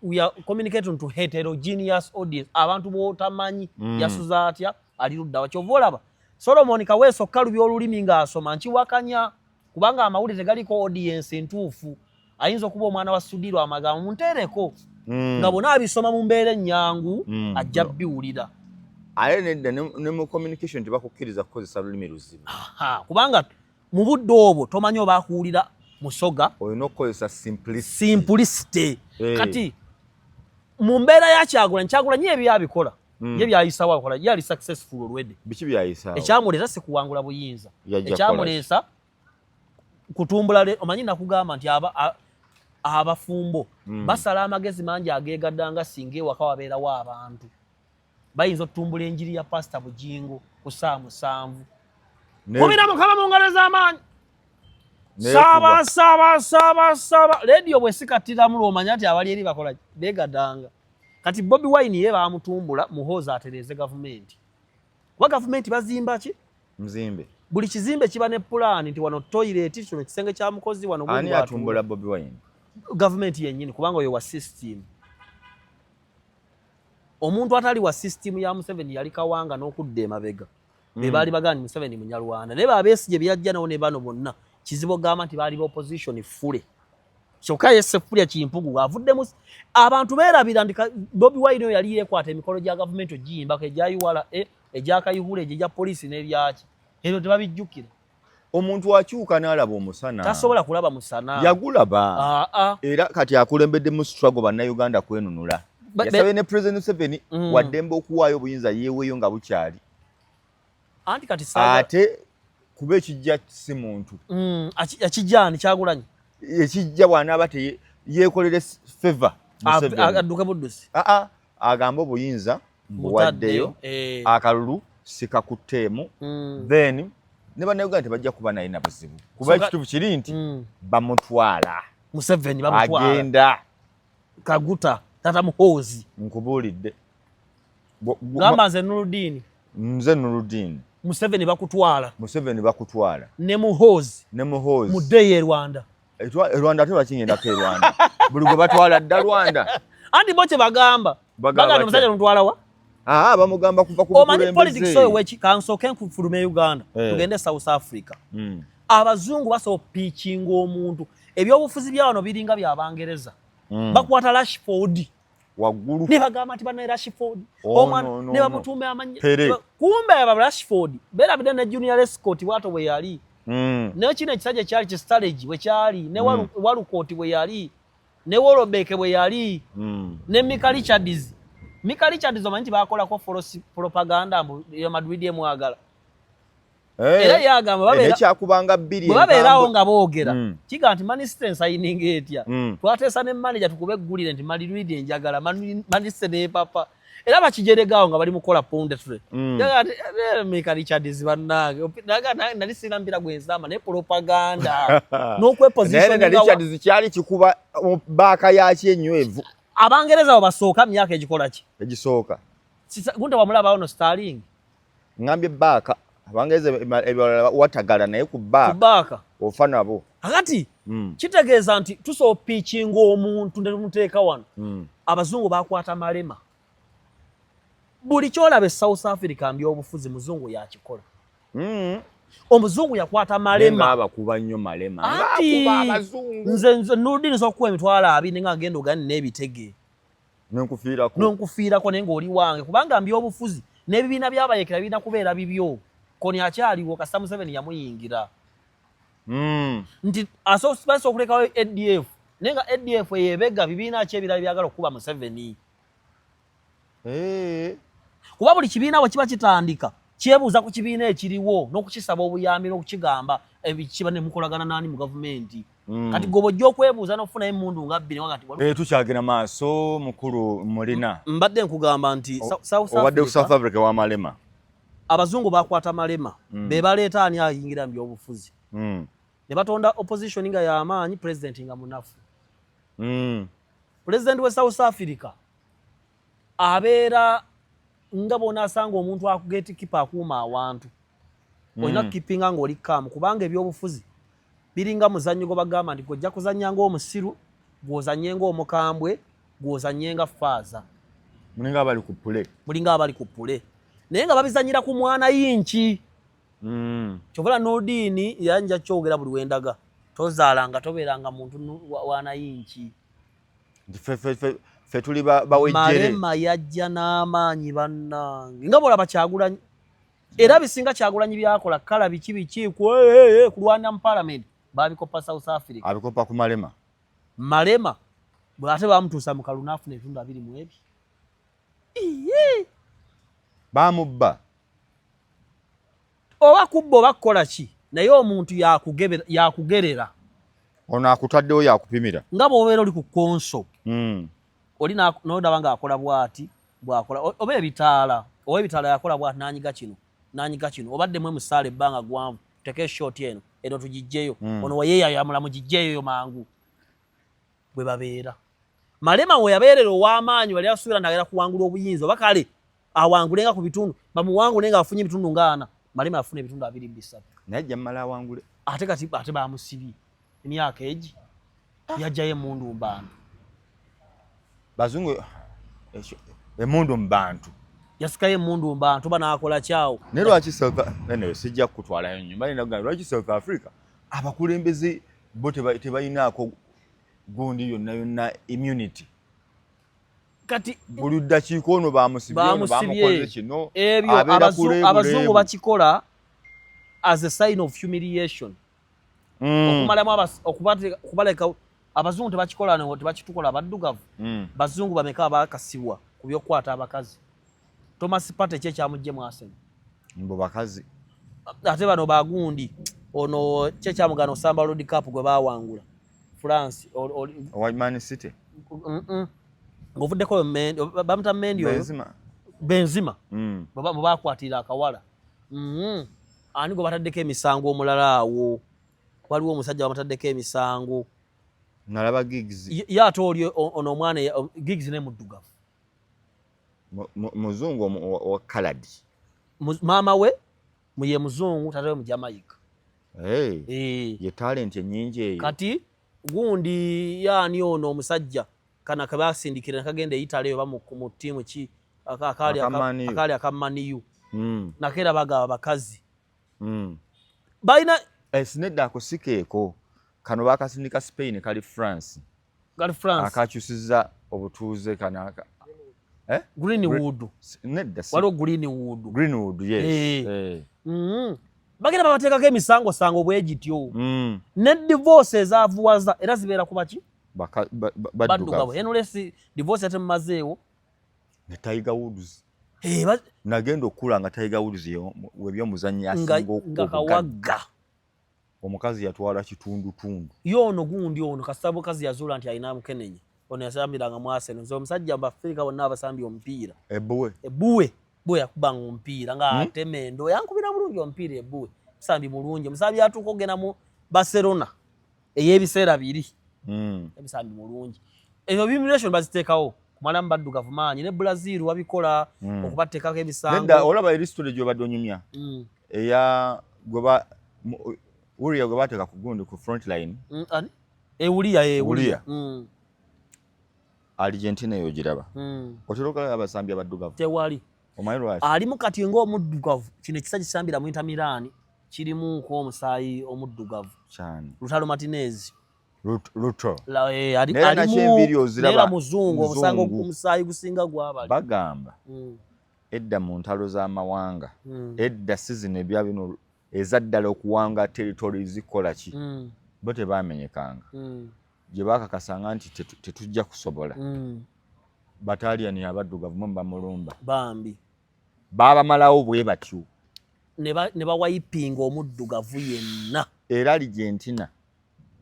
we are communicating to heterogeneous audience abantu b'otamanyi yasuza atya ali ludda wakyova olaba Solomon Kaweso kalubi olulimi ng'asoma nkiwakanya kubanga amawulire tegaliko audience entuufu ayinza okuba omwana wa Sudiro amagambo muntereko nga bonna abisoma mu mbeera ennyangu ajja biwulira aye nedda ne mu communication tebakukkiriza kukozesa lulimi luzibu kubanga mu budde obwo tomanyi oba akuwulira Musoga olina okukozesa simplicity kati mu mbeera ya Kyagulanyi ebyabikola ye byayisawo akola yali successful already biki byayisawo ekyamuleeta si kuwangula buyinza ekyamuleesa kutumbula omanyi nakugamba nti abafumbo basala amagezi mangi ageegaddanga singa ewaka wabeerawo abantu bayinza okutumbula enjiri ya Pastor Bujingo ku saa 7 kubira mukama mu ngalo z'amaanyi saba radio bwesikatiramu lwomanya nti abali eri bakola beegaddanga kati Bobi Wine ye bamutumbula muhooza atereze gavumenti kuba gavumenti bazimba ki mzimbe buli kizimbe kiba ne plan nti wano toilet kino kisenge kya mukozi wano ani atumbula Bobi Wine gavumenti yennyini kubanga oyo wa system omuntu atali wa system ya Museveni yali Kawanga n'okudda emabega be baali bagani Museveni Munyarwanda naye Besigye byajja nawo ne bano bonna kizibo gamba nti baali opposition fule kyokka yesse fulya kimpugu avuddemu abantu beerabira ndi Bobi Wine yali yekwata emikolo gya gavumenti ogiyimbako egyayiwala egyakayihula egya poliisi n'ebyaki ebyo tebabijjukira omuntu akyuka n'alaba omusana tasobola kulaba musana yagulaba era kati akulembedde mu struggle bannayuganda kwenunula yasabye ne President Museveni waddembe okuwaayo obuyinza yeeweeyo nga bukyali anti kati ate kuba ekijja si muntu akijjaani Kyagulanyi ekijja bw'anaaba yeekolere favor adduke buddusi agamba obuyinza mbuwaddeyo akalulu sikakutteemu then ne bannayuganda tebajja kuba naye na buzibu kuba ekituufu kiri nti bamutwala Museveni bamutwala agenda Kaguta tata muhoozi nkubuulidde gamba nze Nurudini Museveni bakutwala ne muhoozi muddeyo e Rwanda Rwanda ate bakingendako e Rwanda buli gwe batwala dda Rwanda anti bo kye bagamba omusajja nomutwala wa bamugamba kuva ku omanyi politics oyo kansooke nkufulume Uganda tugende South Africa abazungu basobola piikinga omuntu ebyobufuzi bya wano biringa by'Abangereza bakwata Rashford waggulu ne bagamba nti bana Rashford omwana ne bamutume amanya kumbe aba Rashford beerabidde ne Junior Lescott bwato bwe yali ne kino ekisajja kyali ki Sturridge bwe kyali ne Walcott bwe yali ne Welbeck bwe yali ne Mika Richards omanyi nti bakolako false propaganda ya Madrid emwagala era yagamba ekyakubanga bbiri babeerawo nga boogera kiga nti Manchester signing etya twateesa ne manager tukube eggulire nti Madrid enjagala Manchester ne papa era bakijeregawo nga bali mukola pundetule Mika Richards bannange nali sina mpira gwenzama ne propaganda n'okweposition Richards kyali kikuba baaka yaki enywevu Abangereza babasooka myaka egikola ki egisooka gunta wamulaba ono Sterling ngambye baaka Abangereza watagala naye ku baaka ofa nabo akati kitegeeza nti tusobola piikinga omuntu ne tumuteeka wano abazungu bakwata malema buli kyolaba e South Africa mbyobufuzi muzungu yakikola omuzungu yakwata malema abakuba nnyo malema ngakuba abazungu nze Nurudini sokuwa emitwalo 2 nga ngenda ogani n'ebitege nonkufiirako naye ng'oli wange kubanga mbyobufuzi n'ebibiina by'abayekera birina kubeera bibyo koni akyaliwo kasita Museveni yamuyingira nti asoose okulekawo ADF naye nga ADF eyebega bibiina ki ebirala byagala okukuba Museveni kuba buli kibiina bwe kiba kitandika kyebuuza ku kibiina ekiriwo n'okukisaba obuyambi n'okukigamba ebikiba ne mukolagana nani mu gavumenti kati gwe bw'ojja okwebuuza n'okufuna emmundu nga 2 tukyagenda maaso mukulu mulina mbadde nkugamba nti obadde ku South Africa wa malema abazungu bakwata malema be baleeta ani ayingira mu byobufuzi ne batonda opposition nga y'amaanyi president nga munafu president we South Africa abeera nga bona asanga omuntu akugeti kipa akuuma awantu olina kukipinga ng'oli kaamu kubanga ebyobufuzi biringa muzannyo gwe bagamba nti gojja kuzannya ng'omusiru gw'ozannye ng'omukambwe gw'ozannye nga faaza mulinga abali ku pule naye nga babizanyira ku mwana yinki kyovala Nurudini yanja kyogera buli wendaga tozaalanga tobeeranga muntu wana yinki fe tuli bawejjere malema yajja n'amaanyi bannange nga bolaba Kyagulanyi era bisinga Kyagulanyi byakola kala biki kulwana mu parliament babikopa South Africa abikopa ku Malema bwate bamutuusa mu kalulu n'afuna ebitundu 22 bamubba oba kubba oba kukola ki naye omuntu yakugerera ono akutaddewo yakupimira nga bw'obeera oli ku konso oli n'odaba ng'akola bw'ati bw'akola oba ebitaala yakola bw'ati n'anyiga kino obaddemu emusaala ebbanga gwanvu teka eshoti eno tugiggyeyo ono weyeeyayamula mugiggeeyo mangu bwe babeera Malema we yabeerera ow'amaanyi wali asuubira nagera kuwangula obuyinza oba kale awangulenga ku bitundu bamuwangule nga afunye ebitundu nga 4 Malema afuna ebitundu 23 naye ajja mmala awangule ate bamusibye emyaka egi yajjayo emundu mu bantu bazungu emundu mu bantu yasikayo emundu mu bantu banaakola kyawo naye lwaki sijja kukutwalayo nnyo balina kugamba lwaki South Africa abakulembeze bo tebalinaako gundi yonna immunity kati buli ddakiika ono bamusibye kino ebyo abazungu bakikola as a sign of humiliation okumalamu okubaleka abazungu tebakitukola abaddugavu bazungu bameka abakasibwa ku by'okukwata abakazi Thomas Partey kyekyamuggye mu Arsenal mbo bakazi ate bano bagundi ono kyekyamugana osamba World Cup gwe bawangula France Man City ngovuddeko bamuta Mendy oyo Benzema bwe bakwatira akawala ani gwe bataddeko emisango omulala awo waliwo omusajja bamutaddeko emisango nalaba Giggs ate oli ono omwana Giggs ne muddugavu muzungu wa colored maama we muye muzungu tate we mu Jamaica ye talent ennyingi eyo kati gundi yani ono omusajja kana kabasindikira nakagenda Italy oba mu tiimu ki akali akamaniyu nakera bagaba bakazi balina sinedda akusikeeko kano bakasindika Spain kali France akakyusiza obutuuze kanaka Greenwood nedda waliwo Greenwood yes bagenda babateekako emisango bwe gityo ne divorce ezaavuwaza era zibeera kuba ki baddugavu enolesi divorce ate mumazeewo ne Tiger Woods nagenda okula nga Tiger Woods webyomuzannyi asinga okugagga omukazi yatwala kitundutundu yono gundi ono kasabo kazi yazuula nti alina mukenenya ono yasambiranga mu Arsenal nze omusajja mu Afrika bonna abasambi omupiira ebbuwe yakubanga omupiira nga atemendo yankubira bulungi omupiira ebbuwe musambi mulungi omusambi atuuka ogenda mu Barcelona ey'ebiseera biri ebisambi mulungi ebyo bimulation baziteekawo kumalamu baddugavu maanyi ne Brazil wabikola okubateekako emisango olaba eristory gy'obadde onyumya eya Uria gwe bateeka ku gundi ku front line Uria Argentina eyo giraba oteroka abasambi abaddugavu tewali alimu kati ng'omuddugavu kino ekisa kisambira mu Inter Milan kirimu omusaayi omuddugavu Lautaro Martinez alimu muzungu omusaayi gusinga gwabali bagamba edda mu ntalo z'amawanga edda season ebya bino ezaddala okuwanga territory zikola ki bo tebamenyekanga gye bakakasanga nti tetujja kusobola bataliyani abaddugavu mu bamulumba bambi babamalawo bwe batyo ne bawayipinga omuddugavu yenna era Argentina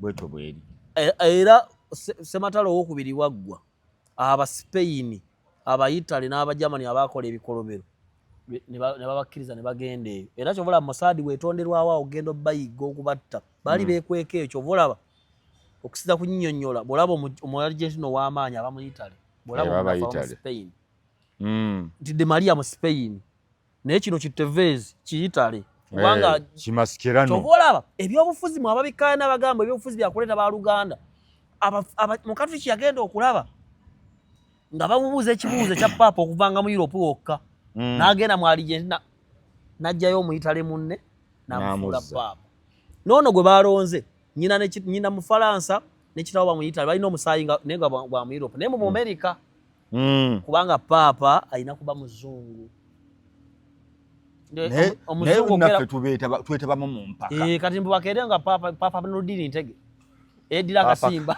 bweto bweri era sematalo owokubiri waggwa aba Spain aba Italy n'aba Germany abakola ebikolobero ne babakkiriza ne bagenda eyo era kyovola Mossad wetonderwawo ogenda bayiga okubatta bali bekweka ekyo volaba okusiza kunnyonnyola bolaba omu-Argentina ow'amaanyi aba mu Italy bolaba mu Spain nti De Maria mu Spain naye kino Tevez ki Italy kubanga kimasikirano kyovolaba ebyobufuzi mu ababikkaaya n'abagamba ebyobufuzi byakuleeta ba Luganda mukatuliki yagenda okulaba nga bamubuuza ekibuuzo ekya paapa okuvanga mu Europe wokka n'agenda mu Argentina n'ajjayo mu Italy munne n'amufuula paapa noono gwe balonze nyina mu Faransa ne kitaawo mu Italy balina omusaayi naye nga gwa mu Europe naye mu America kubanga paapa alina kuba muzungu omuzungu naffe twetabamu mu mpaka kati mbakere nga papa Nurdin Ntege edira kasimba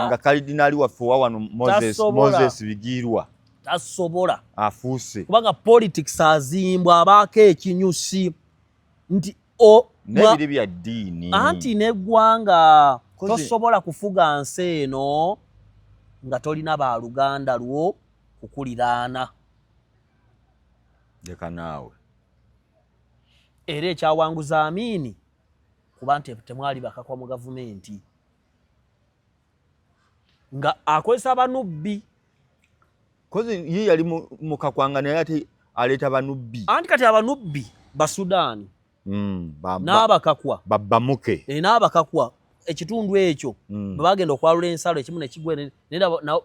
nga kalidinali waffe wano Moses Bigirwa tasobola afuuse kubanga politics azimbwa abaako ekinyusi nti n'ebiri bya ddiini anti n'eggwanga tosobola kufuga nsi eno nga tolina baaluganda lwo kukuliraana leka naawe era ekyawanguza Amini kuba nti temwali bakakwa mu gavumenti nga akozesa banubbi kozi ye yali mu kakwanga naye ate aleeta banubbi anti kati abanubbi Basudaani n'abakakwa babbamuke n'abakakwa ekitundu ekyo bwe bagenda okwalula ensalo ekimu nekigwe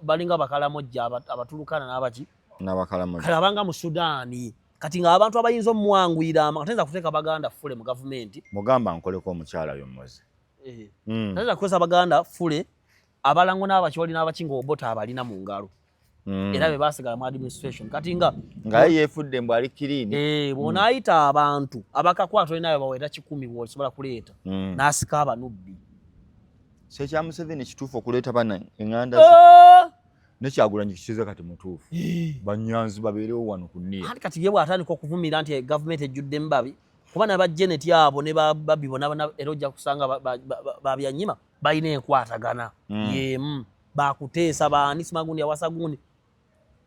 balinga bakalamojja abatulukana n'abaki n'abakalamojja kalabanga mu Sudaani kati nga abantu abayinza omwanguyira katenza kuteeka baganda fule mu gavumenti mugamba nkoleko omukyala yomoze katenza kukozesa baganda fule abalango n'abakyoli n'abakinga obota abalina mu ngalo era be basigala mu administration kati nga yeefudde mbu ali kiriini bw'onaayita abantu abakakwata olinayo baweta 10 bw'osobola kuleeta n'asika abanubbi sekya Museveni kituufu okuleeta bana eŋŋanda nekyagulanyi kikize kati mutuufu banyanzi babeerewo wano ku nniya anti kati ye bw'atandika okuvumira nti gavumenti ejjuddemu babi kuba ne bajeneti abo ne babbi bona era ojja kusanga babyanyima balina enkwatagana yemu bakuteesa baani simagundi awasa gundi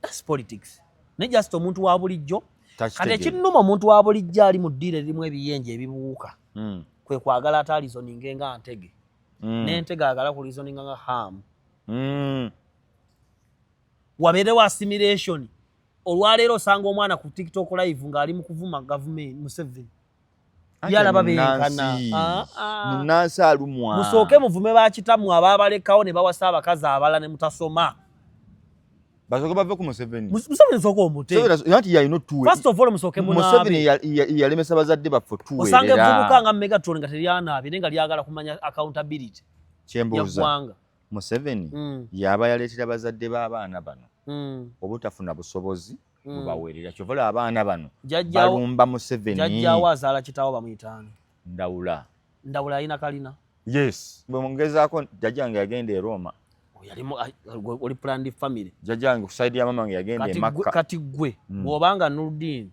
that's politics ne just omuntu wa bulijjo kati ekinnuma omuntu wa bulijjo ali mu ddiiro erimu ebiyenje ebibuuka kwe kwagala ate alizoninge nga Ntege n'Entege agala ku lizoninga nga Ham wabeerewo assimilation olwaleero osanga omwana ku TikTok live ng'ali mu kuvuma gavumenti Museveni yalaba benkana munansi alumwa musooke muvume bakitamu abaabalekawo ne bawasa abakazi abala ne mutasoma basooke bave ku Museveni nsooka omute nti yalina tuwe first of all musooke munaabe Museveni yalemesa bazadde baffe tuwe osanga evubuka nga Megatron nga teryanaabe nenga lyagala kumanya accountability kyembuuza Museveni yaba yaleetera bazadde b'abaana bano obutafuna busobozi bubaweerera kyovola abaana bano balumba Museveni jajjaawo azaala kitaawo bamuyitaani Ndawula alina kalina yes bwe mungezaako jajjange yagenda e Roma oli planned family jajjange ku side ya mama wange yagenda e Makka kati gwe bw'obanga Nurdin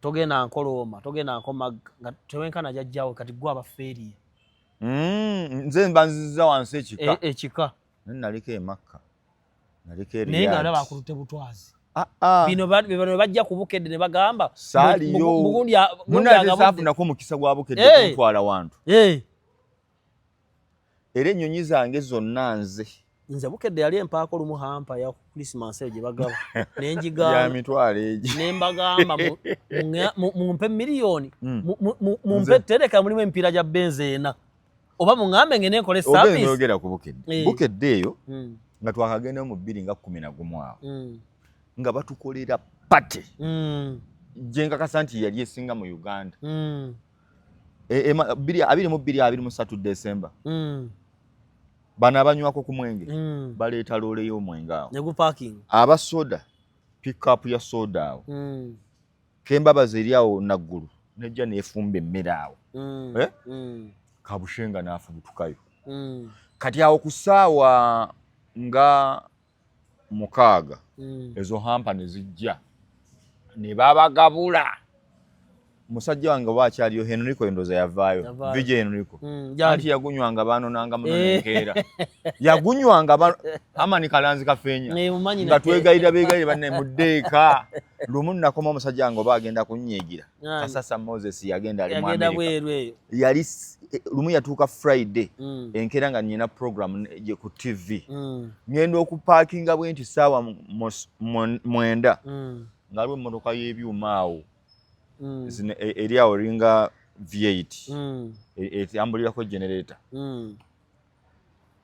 togenda Nkoloma togenda Nkomaga nga tewenkana jajjaawe kati gwe abafeeriye nze mbanziza wansi ekika naliko e Makka naliko e naye nga alaba akulute butwazi bino bajja ku Bukedde ne bagamba saaliyo munaasafunako omukisa gwa Bukedde kutwala wantu era ennyonyi zange zonna nze Bukedde yali empaako lumu hampa ya Christmas eyo gye bagaba n'enjigamba ya mitwalo egi ne mbagamba mumpe miliyoni mumpe tereka mulimu empiira gya benzeena oba muŋŋambe ngene nkole service oyogera ku Bukedde eyo nga twakagenda mu 2011 awo nga batukolera pate gye nkakasa nti yali esinga mu Uganda 22-23 December bano abanywako ku mwenge baleeta loole y'omwenge awo abasoda pick-up ya soda awo kembabazi eri awo naggulu nejja neefumba emmere awo kabushenga n'afubutukayo kati awo ku ssaawa nga 6 ezo hampa ne zijja ne babagabula musajja wange bwakyaliyo Henrico endoza yavaayo vije Henrico anti yagunywanga baanonanga munonenkeera yagunywanga Amani Kalanzi Kafeenya nga twegayira beegayire banne muddeeka lumu nakoma omusajja wange oba agenda kunnyigira Kasasa Moses yagenda ali mu America yali lumu yatuuka Friday enkeera nga nnyina program gye ku TV ngenda okupaakinga bwe nti ssaawa 9 nga aliwo emmotoka y'ebyuma awo eri awo ringa V8 etambulirako generator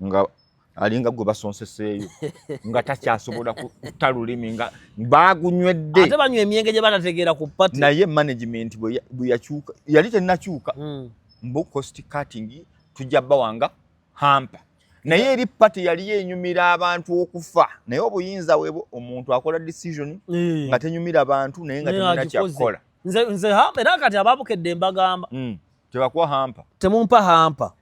nga alinga gwe basonseseeyo nga takyasobola kutta lulimi nga bagunywedde ate banywa emyenge gye batategeera ku pati naye management bwe yakyuka yali tennakyuka mbu cost cutting tujja bawanga hampa naye eri pati yali yenyumira abantu okufa naye obuyinza webo omuntu akola decision nga tenyumira abantu naye nga temuna kyakola nze hampa era kati ababukedde mbagamba tebakuwa hampa temumpa hampa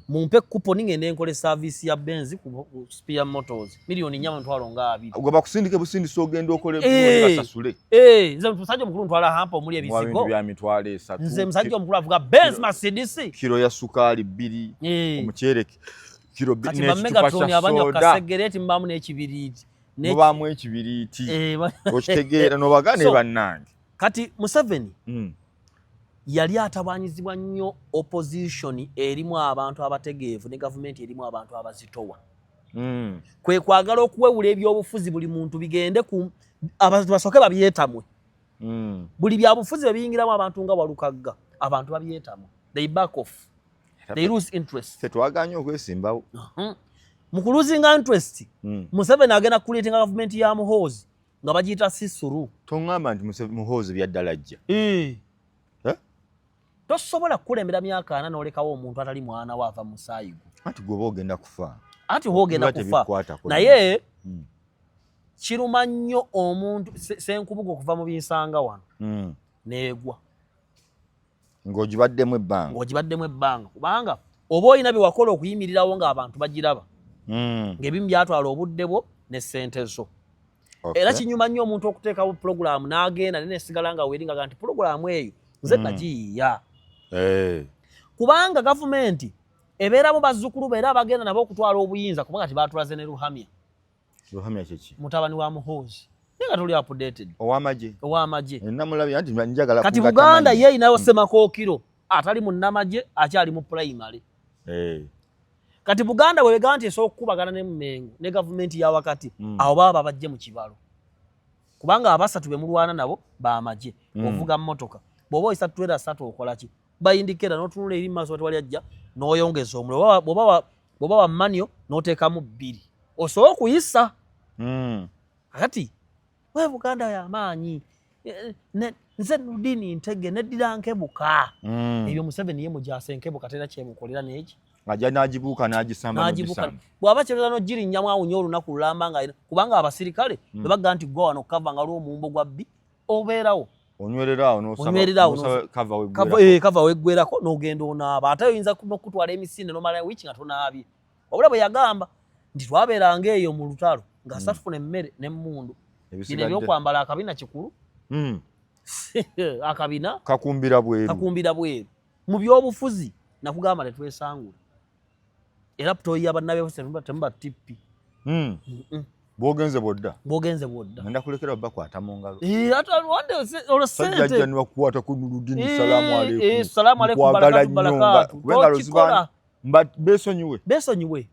mumpe coupon ngende enkole service ya Benz ku Spear Motors milioni 420. Ugaba kusindike busindise ogenda okole basasule. Nze musajja mukulu ntwala hampa omuli ebizigo. Bya mitwale 3. Nze musajja mukulu avuga Benz Mercedes. Kilo ya sukali 2 omuchere kilo 2 kati Megatron abanyo kasegereti mbamu n'ekibiriti. Mubamu ekibiriti. Okitegeera no bagane bannange. Kati Museveni yali atabanyizibwa nnyo opposition erimu abantu abategeevu ne government erimu abantu abazitowa. Kwe kwagala okuwewula ebyobufuzi buli muntu bigende ku abantu basoke babyetamwe. Buli byabufuzi babiyingiramu abantu nga Walukagga abantu babyetamwe. They back off. They lose interest. Twaganye okwesimbawo. Mu losing interest Museveni agenda kuleeta government ya Muhoozi nga bagiyita Sisulu. Tongamba nti Muhoozi byaddalajja. Tosobola kukulembera myaka 4 n'olekawo omuntu atali mwana waava musaayigo. Ati gwe ogenda kufa. Ati ogenda kufa. Naye kiruma nnyo omuntu senkubuga okuva mu binsanga wano. Neegwa. Ng'ogibaddemu ebbanga. Kubanga oba olina bye wakola okuyimirirawo ng'abantu bagiraba. Ng'ebimu byatwala obudde bwo ne ssente zo. Era kinyuma nnyo omuntu okuteekawo pulogulaamu n'agenda nesigala nga weeringa nti pulogulaamu eyo nze nagiyiiya. Kubanga gavumenti ebeeramu bazzukulu beera abagenda nabo okutwala obuyinza kubanga kati baatulaze ne Ruhamya. Ruhamya kiki? Mutabani wa Muhoozi. Nga tuli updated. Ow'amagye. Namulabye nti njagala kati Buganda ye inayo Semakookiro atali mu Nnamagye akyali mu primary. Kati Buganda bwe beganti esooka okubagana ne Mmengo ne gavumenti ya wakati abo baba bajje mu kibalo. Kubanga abasatu be mulwana nabo baamagye ovuga mmotoka. Bw'oba oyisa twera 3 okola ki? Bayindikira n'otunula eri maaso wali ajja n'oyongeza omuliro. Bw'oba wa manyo n'oteekamu 2. Osobola okuyisa. Kati we Buganda y'amaanyi. Nze Nudini Ntege neddira Nkebuka. Ebyo Museveni ye mujaase Nkebuka tera kyemukolera n'eki. Ajja n'agibuuka n'agisamba mu bisamba. Bw'aba kyereza n'ogirinnya mwawunya olunaku lulamba nga kubanga abasirikale bwe bagga nti gwa wano kava nga lw'omumbo gwa bbi obeerawo. Onywererawo n'osaba kava weggwerako n'ogenda onaaba. Ate oyinza n'okutwala emisinde n'omala wiiki nga tonaabye. Wabula bwe yagamba nti twabeeranga eyo mu lutalo ng'asafuna emmere n'emmundu. Bino ebyokwambala akabina kikulu. Akabina kakumbira bweru. Mu byobufuzi nakugamba tetwesangula. Era toyiya bannabe temuba tippi. Bwogenze bodda. Ngenda kulekera bakwata mu ngalo. Olosente. Sajja ni bakwata ku Nurudini salamu alaykum. Salamu alaykum barakatu. Wengalo besonyiwe.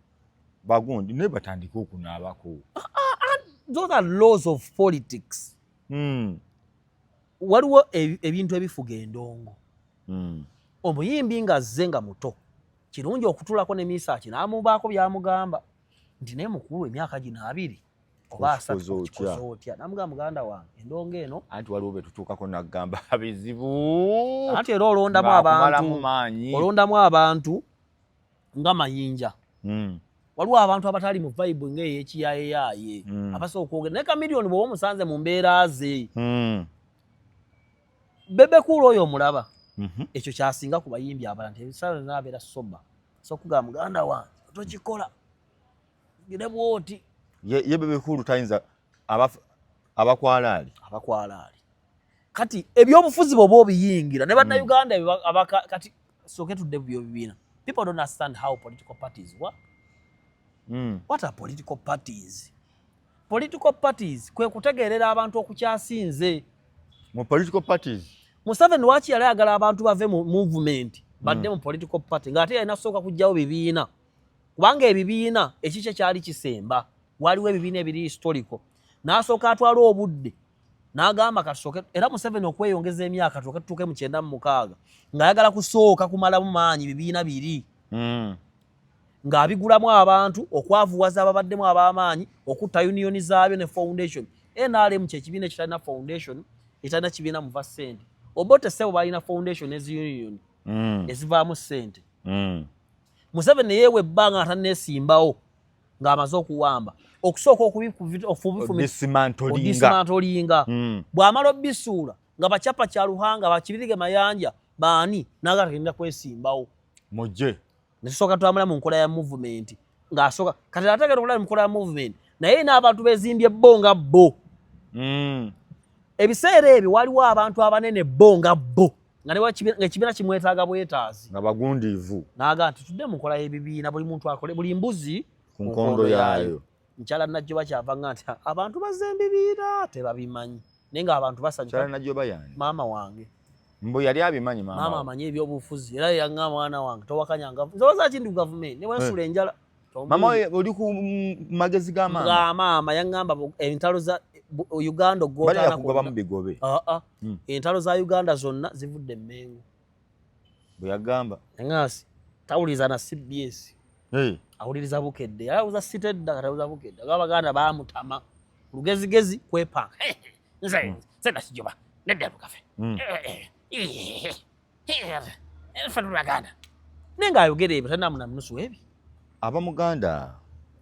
Bagundi ne batandika okunaabako. Those are laws of politics. Waliwo ebintu ebifuga endongo. Omuyimbi nga azze nga muto kirungi okutulako ne misaaki n'amubaako byamugamba nti naye mukulu emyaka gino 2 oba 3 kikoze otya. Namugamba muganda wange endongo eno anti waliwo betutuukako nagamba abizibu anti era olondamu abantu nga mayinja. Waliwo abantu abatali mu vibe ng'ey'ekiyaayeyaye abasobola okwogera naye Kamiliyoni bw'oba omusanze mu mbeera ze. Bebe Cool oyo omulaba. Ekyo kyasinga ku bayimbi abalala nti ebisale n'abeera soba. So kugamba muganda wange tokikola. Gide bwoti. Ye Bebe Cool tayinza abakwalaali. Kati ebyobufuzi bw'oba obiyingira ne bannayuganda kati soke tudde byo bibiina. People don't understand how political parties work. What are political parties? Political parties kwe kutegeerera abantu okukyasinze. Mu political parties Museveni lwaki yali ayagala abantu bave mu movement badde mu political party ng'ate yalina kusooka kujjawo bibiina. Kubanga ebibiina ekikye kyali kisemba. Waliwo ebibiina ebiri historical. N'asooka atwala obudde n'agamba kasooke era Museveni okweyongeza emyaka tutuuke mu 96 ng'ayagala kusooka kumalamu maanyi bibiina 2. Ng'abigulamu abantu okwavuwaza ababaddemu ab'amaanyi okutta unioni zaabyo ne foundation. NRM kyekibiina ekitalina foundation ekitalina kibiina muva ssente. Obote sebo balina foundation ez'union ezivaamu ssente. Museveni yeewe ebbanga ataneesimbawo ng'amaze okuwamba okusooka okubifumitolinga bw'amala obbisuula nga bachapa kya Luhanga bakibirige mayanja baani nagatagenda kwesimbawo mujje nesoka twamula mu nkola ya movement nga asoka kati ategera okulaba mu nkola ya movement naye n'abantu bezimbye bonga bo ebiseera ebyo waliwo abantu abanene bonga bo nga ekibiina kimwetaaga bwetaazi nga bagundiivu naga nti tudde mu nkola y'ebibiina buli muntu akole buli mbuzi ku nkondo yaayo nkyala Najjoba kyavanga nti abantu bazemba ebibiina tebabimanyi naye nga abantu basanyuka nkyala Najjoba yani maama wange mbo yali abimanyi maama amanyi ebyobufuzi era yanga mwana wange towakanyanga nzoza kindi gavumenti ne wensula enjala mama oli ku magezi ga maama yangamba entalo za Uganda gotana kugaba mu bigobe entalo za Uganda zonna zivudde Mmengo bwe yagamba ngasi tawuliza na CBS awuliriza bukedde awuza sitedda tawuza bukedde abaganda baamutama lugezigezi kwepanga nze Najjoba nedda bukafe Baganda nenga ayogera ebyo tanamuna munusu ebi abamuganda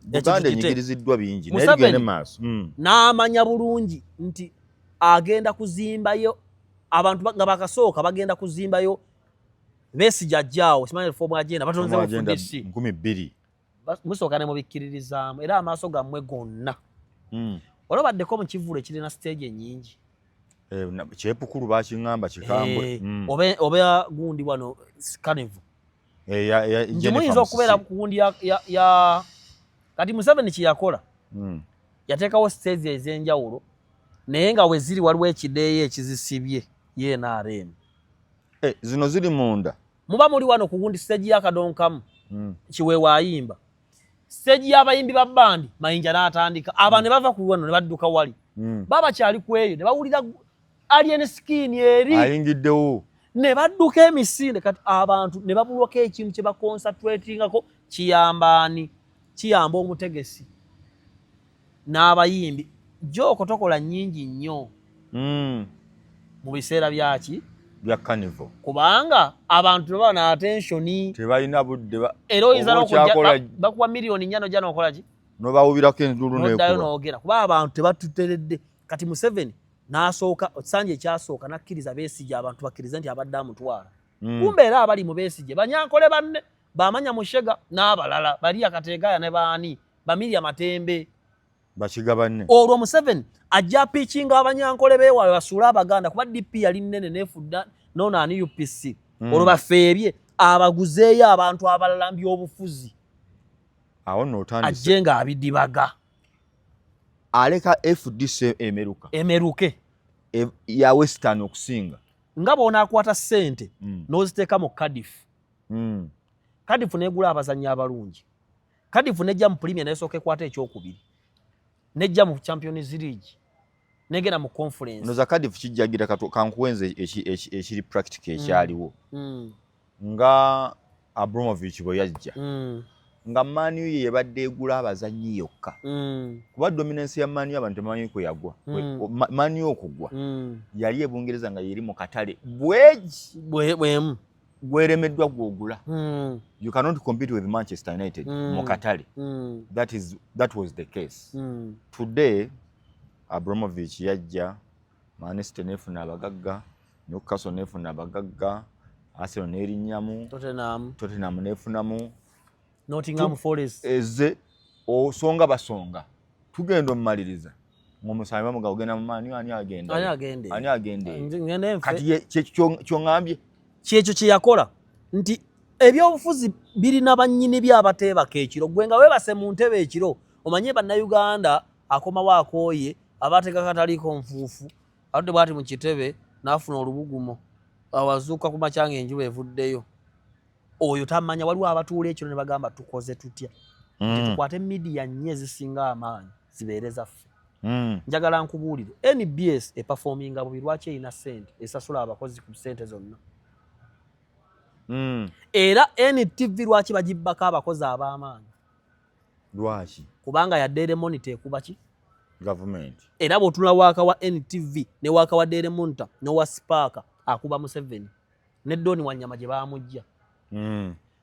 Buganda enyigiriziddwa bingi naye bigende maaso n'amanya bulungi nti agenda kuzimbayo abantu nga bakasooka bagenda kuzimbayo Besigye ajjaawo simanyi fomu agenda batonze mu FDC 12 musooka ne mubikkiririzaamu era amaaso gammwe gonna olabaddeko mu kivulo ekirina stage ennyingi kyepukulu bakingamba kikambwe oba gundi wano Carnival nje muyinza okubeera ku gundi ya kati Museveni kyeyakola yateekawo stage ez'enjawulo naye nga we ziri waliwo ekideeyo ekizisibye NRM zino ziri munda muba muli wano ku gundi stage y'akadonkamu Kiweewa ayimba stage y'abayimbi ba bandi Mayinja n'atandika abantu ne bava ku wano ne badduka wali baba kyali kweyo ne bawulira alien skin eri ayingiddewo ne badduka emisinde kati abantu ne babulwako ekintu kye baconcentratingako kiyambaani kiyamba omutegesi n'abayimbi Joko tokola nnyingi nnyo mu biseera byaki bya Carnival kubanga abantu baba na attention tebalina budde eroiza n'okujja bakuwa miliyoni nnyano jana okola ki no bawubirako endulu n'ekuba n'ogera kuba abantu tebatuteredde kati Museveni n'asooka Sanje ekyasooka nakkiriza Besigye abantu bakkirize nti abadde amutwala kumbe era abali mu Besigye Banyankole banne bamanya Mushega n'abalala bali akateegaya ne baani Bamiria Matembe bakigabanne olwo Museveni ajja pitchinga Abanyankole beewayo basuula Abaganda kuba DP yali nnene nefudda nonaani UPC olwo bafeebye abaguzeeyo abantu abalala by'obufuzi awo n'otandise ajje nga abidibaga aleka FDC emeruke ya Western okusinga nga bw'onaakwata ssente n'oziteeka mu Cardiff Cardiff negula abazannyi abalungi Cardiff nejja mu Premier n'esooka ekwata ekyokubiri nejja mu Champions League negenda mu conference noza Cardiff kijjagira kankuwenze ekiri practical ekyaliwo nga Abramovich bwe yajja nga Man U yebadde egula abazannyi yokka kuba dominance ya Man U abantu tebamanyi ko yagwa Man U okugwa yali ebungereza nga yeri mu katale bwemu gweremeddwa gwogula you cannot compete with Manchester United mu katale that was the case today Abramovich yajja Manchester nefuna abagagga Newcastle nefuna abagagga Arsenal nerinnyamu Tottenham nefunamu Nottingham Forest eze osonga basonga tugenda omumaliriza ng'omusayi bamuga ogenda mu Man U ani agende kati kyongambye kyekyo kye yakola nti ebyobufuzi birina bannyini byabateebako ekiro gwe nga weebase mu ntebe ekiro omanye bannayuganda akomawo akooye abateeka kataliko nfuufu atudde bwati mu kitebe n'afuna olubugumo awazuuka ku makyanga enjuba evuddeyo oyo tamanya waliwo abatuula ekiro ne bagamba tukoze tutya tukwate media nnyo ezisinga amaanyi zibeere zaffe njagala nkubuulire NBS eperforminga bubi lwaki erina ssente esasula abakozi ku ssente zonna era NTV lwaki bagibbako abakozi ab'amaanyi lwaki kubanga ya Daily Monitor ekuba ki government era bw'otunula waaka wa NTV ne waaka wa Daily Monitor ne wa Spark akuba Museveni ne Doni Wanyama gye baamujja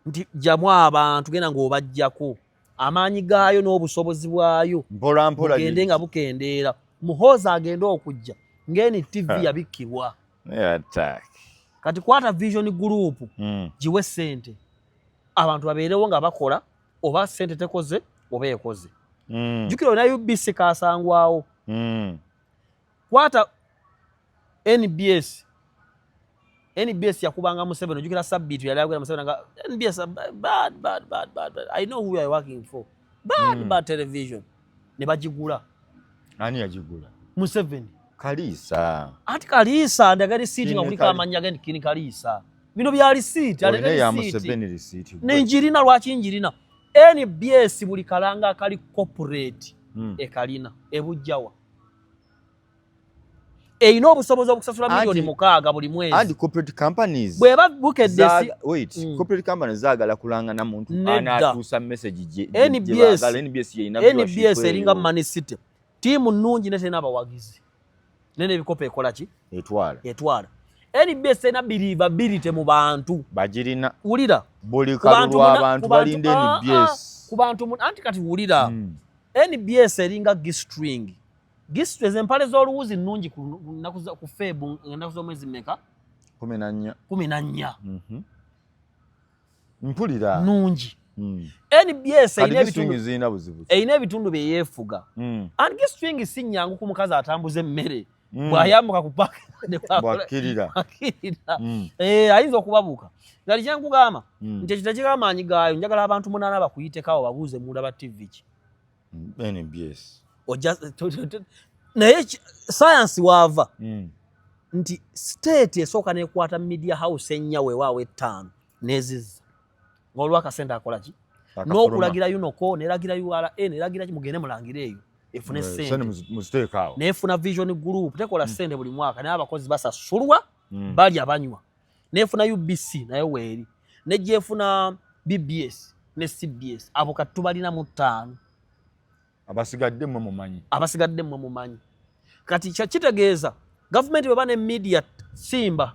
nti jamu abantu genda ng'obajjako amaanyi gaayo n'obusobozi bwayo mpola bugende nga bukendeera Muhoozi agenda okujja ng'NTV yabikkibwa attack kati kwata Vision Group jiwe sente abantu babeerewo nga bakola oba sente tekoze oba ekoze jukiro na UBC kasangwawo kwata NBS yakubanga mu 7 jukira Sabitu yali agwera mu 7 nga NBS bad I know who you are working for bad television ne bagigula ani yagigula mu 7 Kalisa ati Kalisa ndagali sitting Afrika amanya gani kini Kalisa bino bya receipt ale ya mu 7 receipt n'enjirina lwaki enjirina NBS buli kalanga akali corporate ekalina ebujjawa eino obusobozi okusasula milioni 6 buli mwezi and corporate companies bweba bukedde corporate companies zaagala kulanga na muntu anatuusa message je NBS eringa Money City tiimu nnungi ne tena abawagizi nene ebikopo ekola ki etwala NBS ena believability mu bantu bagirina wulira buli kalulu abantu balinde NBS ku bantu anti kati wulira NBS eringa G-string Gistweze empale z'oluwuzi nnungi ku Febu ennaku z'omwezi mmeka 14 mpulira nnungi NBS eyina ebitundu bye yeefuga and Gistwing si nnyangu ku mukazi atambuza emmere bw'ayambuka ku paka bwakirira ayinza okubabuka gali kyenkugamba nti ekyo tekigamaanyi gaayo njagala abantu 8 bakuyitekawo babuuze munda ba TV ki NBS naye science wava nti state esooka nekwata media house ennyawe waawe 5 neziza ng'olwaka sente akola ki n'okulagira UNOCO neragira URA neragira mugende mulangire eyo efune sente nefuna Vision Group tekola sente buli mwaka naye abakozi basasulwa bali abanywa nefuna UBC naye weeri nejefuna BBS ne CBS abo katubalina mu 5 abasigadde mmwe mumanyi kati kitegeeza government bwe bane media simba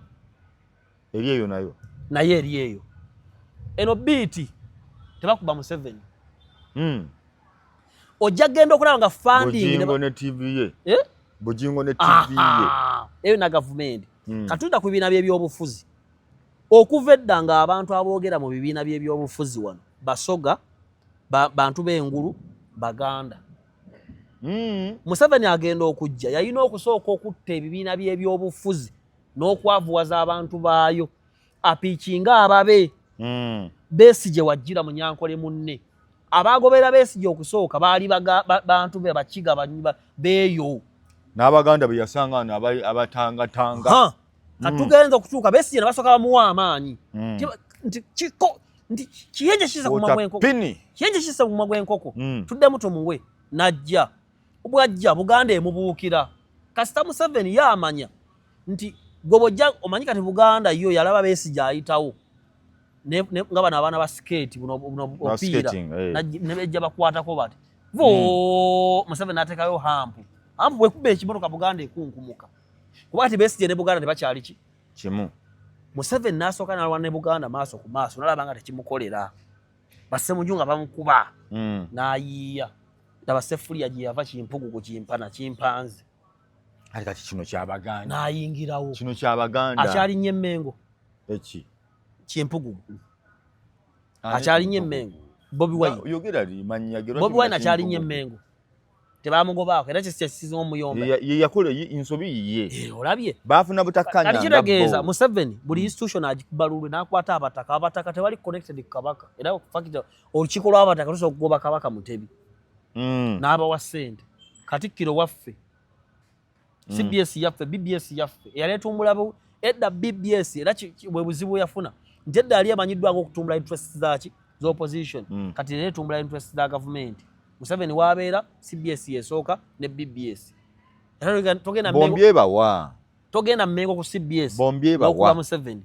eri eyo nayo eri eyo eno biti tebakuba mu 7 ojja genda okulaba nga funding Bujingo ne TV eyo na government katunda ku bibiina by'ebyobufuzi okuva edda nga abantu aboogera mu bibiina by'ebyobufuzi wano basoga bantu b'engulu Baganda Museveni agenda okujja yalina okusooka okutta ebibiina by'ebyobufuzi n'okwavuwaza abantu baayo apiikinga ababe Besigye wajjira mu Nyankole munne abagobera Besigye okusooka baali bantu be bakiga beeyo n'Abaganda be yasanga abatangatanga katugenza okutuuka Besigye nabasooka bamuwa amaanyi nti kiyenje kisa ku mumwa gw'enkoko tuddemu tumuwe najja obwajja Buganda emubuukira kasita Museveni yaamanya nti gobojja omanyi kati Buganda yo yalaba Besigye ayitawo nga bano abaana ba skate buno opiira nebejja bakwatako bati Museveni n'ateekayo hampu bwekuba ekimotoka Buganda ekunkumuka kuba kati Besigye ne Buganda tebakyali kimu Museveni n'asooka n'alwana ne Buganda maaso ku maaso n'alaba nga tekimukolera Bassemuju nga bamukuba n'ayiiya daba Sefulia gye yava Kimpugu Kimpana Kimpanze kati kino ky'Abaganda n'ayingirawo kino ky'Abaganda akyalinnye Mmengo eki Kimpugu akyalinnye Mmengo Bobi Wine yogera limanya Bobi Wine akyalinnye Mmengo tebamugobaako era kisiza omuyomba ye yakola insobi ye olabye baafuna butakanya kati kitegeeza Museveni buli institution agibalulwe n'akwata abataka tebali connected ku Kabaka era fact olukiiko lw'abataka lusobola okugoba Kabaka Mutebi n'abawa ssente Katikkiro waffe CBS yaffe BBS yaffe eyali etumbula edda BBS era bwe buzibu yafuna nti edda yali amanyiddwa ng'okutumbula interests zaki z'opposition kati era etumbula interests za government Museveni wabeera CBS yesooka ne BBS togenda Mmengo ku CBS okuba Museveni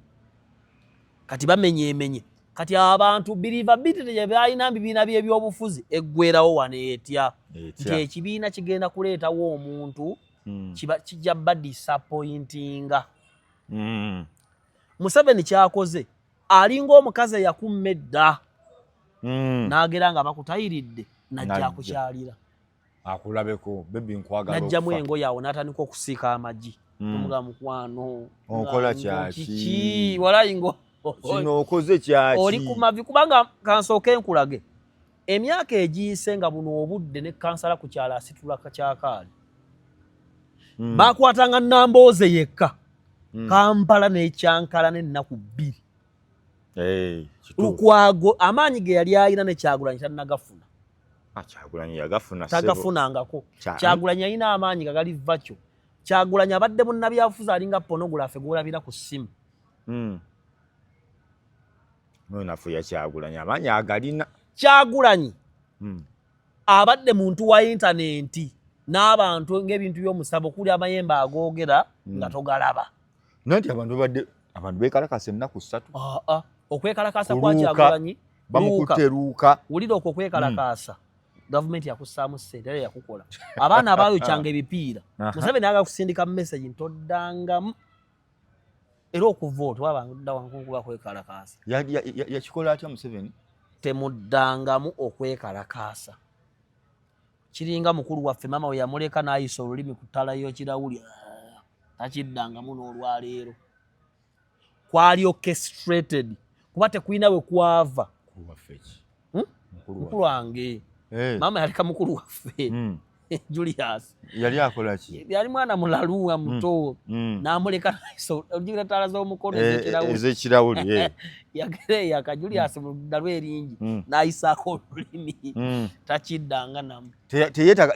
kati bamenyeemenye kati abantu believability gye balina bibiina by'ebyobufuzi eggwerawo wano etya nti ekibiina kigenda kuleetawo omuntu kijja bba disappointinga Museveni kyakoze alinga omukazi eyakumma edda n'agera nga bakutayiridde najja akukyalira akulabeko bebi nkwagala najjamu engoye awo n'atandika okusiika amagi Tumuga mukwano. Okola kyaki. Walayi ngo. Kino okoze kyaki. Oli kumavi kubanga kansooke nkulage. Emyaka egiyise nga buno obudde ne kansala ku kyala asitula kakyakaali. Bakwatanga Nambooze yekka. Kampala n'ekyankala n'ennaku 2. Lukwago amaanyi ge yali alina ne Kyagulanyi tannagafuna. Kyagulanyi yagafuna sebo. Tagafunangako. Kyagulanyi yalina amaanyi gagali vakyo. Kyagulanyi abadde munnabyabufuzi alinga pornography gw'olabira ku ssimu. Nonafu ya Kyagulanyi amaanyi agalina. Kyagulanyi abadde muntu wa intaneti n'abantu ng'ebintu by'omusabo kuli amayembe agoogera nga togalaba. Nanti abantu bekalakasa ennaku 3. Okwekalakasa kwa Kyagulanyi bamukuteruuka. Wulira okwo okwekalakasa. Government yakussaamu ssente era yakukola. Abaana abaayokyanga ebipiira. Museveni agakusindika message ntoddangamu. Era okuvoota wabanga wankunkuba kwekalakasa. Yakikola atya Museveni? Temuddangamu okwekalakasa. Kiringa mukulu waffe mama we yamuleka n'ayisa olulimi ku ttala y'ekirawuli. Takiddangamu n'olwaleero. Kwali orchestrated. Kuba tekulina we kwava. Mukulu wange. Mama yaleka mukulu waffe. Julius. Yali akola ki? Yali mwana mulaluwa muto. N'amuleka n'ayisa olulimi ttala z'omukono ez'ekirawuli. Yagereya ka Julius mu ddalu eringi. N'ayisaako olulimi. Takiddanga namu.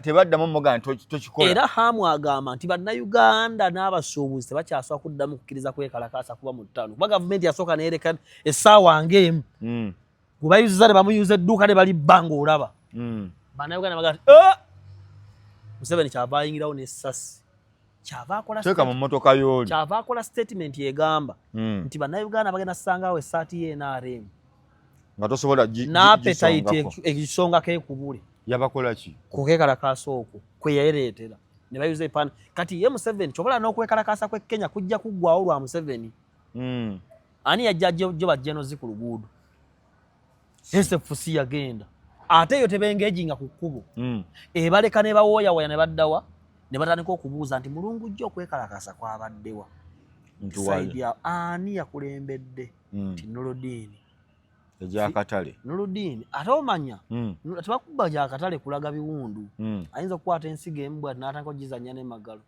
Tebaddamu muga tokikola. Era Hamu agamba nti bannayuganda n'abasuubuzi tebakyasobola kuddamu kukkiriza kwekalakaasa kuba mu ttaano. Kuba gavumenti yasooka n'ereka essaawa ng'emu. Gwe bayuziza ne bamuyuza edduuka ne bali bbanga olaba. Bannayuganda bagamba nti Museveni kyava ayingirawo n'essasi. Kyava akola statement egamba nti bannayuganda bagenda ssangaawo essaati ye NRM. Nga tosobola n'apetite ekisonga k'ekubule. Yabakola ki? Kukekalakaasa okwo kwe yayereetera. Ne bayuza epana. Kati ye Museveni kyobola n'okwekalakaasa kw'e Kenya kujja kuggwawo lwa Museveni. Ani yajja gyo bajjenozi ku luguudo. SFC yagenda. Ate yo tebengeejinga ku kkubo. Ebaleka ne bawooyawooya ne baddawa ne batandika okubuuza nti mulungu jjo okwekalakaasa kwabaddewa. Nsaidia ani yakulembedde nti Nolodini. Ejakatale. Nolodini ate omanya tebakuba jakatale kulaga biwundu. Ayinza okukwata ensigo embwa n'atandika ogizannya n'emagalo.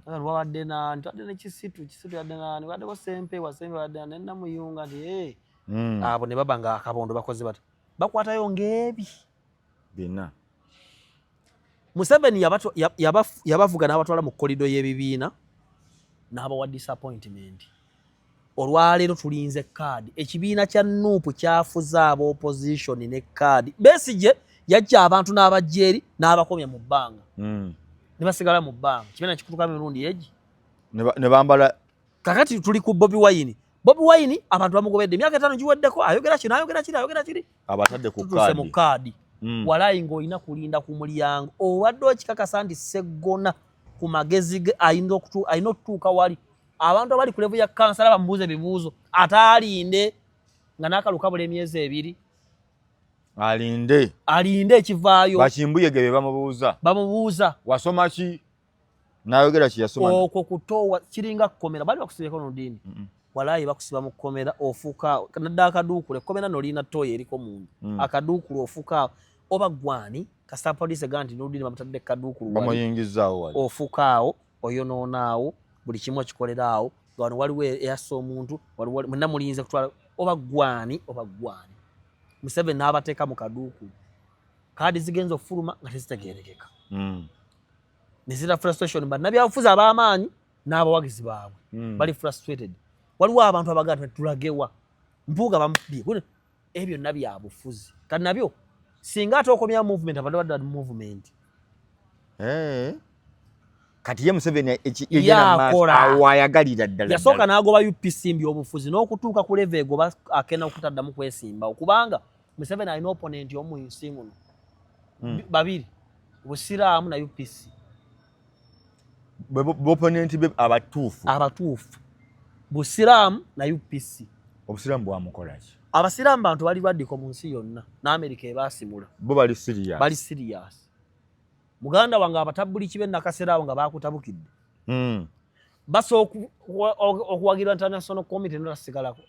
Wabadde n'ekisitu yadde nani waddeko Sempe wadde ne Namuyunga nti abo ne baba nga akabondo bakoze bata. Bakwatayo ng'ebi. Bina. Museveni yabavuga n'abatwala mu kolido y'ebibiina n'abawa disappointment. Olwaleero tulinze kaadi. Ekibiina kya Nuupu kyafuze aba opposition ne kaadi. Besigye yajja abantu n'abajjeeri n'abakomya mu bbanga. Ne basigala mu bbanga. Kibiina kikutuka mirundi egi. Ne bambala. Kakati tuli ku Bobi Wine. Bobi Wine abantu bamugobedde emyaka 5 giweddeko ayogera kiri. Abatadde ku kaadi. Mu kaadi. Walayi ng'olina kulinda ku mulyango. Obadde okikakasa nti Sseggona ku magezi ge ayina okutuuka wali. Abantu abali ku level ya kansala bamubuuze ebibuuzo. Ataalinde nga n'akalukabula emyezi 2. Alinde ekivaayo. Bakimbuyege bamubuuza. Wasoma ki? N'ayogera ki yasoma? Okwo kutoowa kiringa kukomera. Bali bakusibeko Noludini. Walayi bakusiba mu kkomera ofuuka nadda akaduukulu ekkomera nolina ttooya eriko mundu. Akaduukulu ofuuka oba gwani kasita poliisi egamba nti Noludini bamutadde kaduukulu bamuyingizaawo wali. Ofuukaawo oyonoonaawo buli kimu okikoleraawo nga wano waliwo eyassa omuntu mwenna mulinze kutwala oba gwani. Museveni n'abateeka mu kaduukulu. Kaadi zigenza okufuluma nga tezitegeerekeka. Ne zira frustration bannabyabufuzi ab'amaanyi n'abawagizi baabwe bali frustrated. Waliwo abantu abagamba tulagewa mpuuga bamubye ebyo byonna byabufuzi kati nabyo singa ate okomya movement abadde movement kati ye Museveni awayagalira ddala yasooka n'agoba UPC mbi obufuzi n'okutuuka ku level egoba akena okutaddamu kwesimba okubanga Museveni alina opponent y'omu nsi muno babiri Busiraamu na UPC opponent be abatuufu Busiraamu na UPC. Obusiraamu bwamukola ki? Abasiraamu bantu bali baddiko mu nsi yonna n'Amerika ebaasimula. Bo bali serious. Muganda wange abatabbuli kibe nakaseraawo nga baakutabukidde. basa okuwagira international committee n'osigalako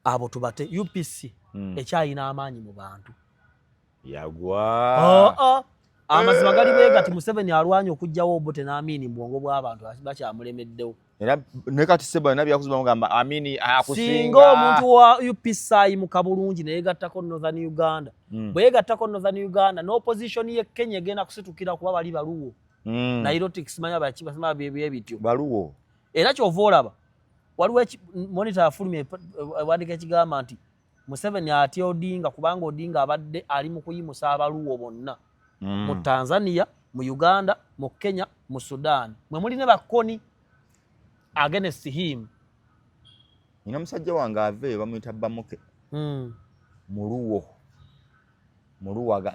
abo tubate UPC ekyayina amaanyi mu bantu yagwa amazima gali beegati Museveni alwanya okujjawo Obote n'Amini mu bwongo bw'abantu bakyamulemeddewo era ne kati Sebo nabya kuziba mugamba Amini akusinga singa omuntu wa UPC ayimuka bulungi neyegattako Northern Uganda bweyegattako Northern Uganda n'opposition ye Kenya egenda kusitukira kuba bali baluwo Nilotics manya bakibasema byebityo baluwo era kyova olaba waliwo monitor afulumye wadika ekigamba nti Museveni atya Odinga kubanga Odinga abadde ali mu kuyimusa abaluwo bonna mu Tanzania mu Uganda mu Kenya mu Sudan mwe muli ne bakoni against him ina musajja wange ave bamuyita Bamuke Muluwo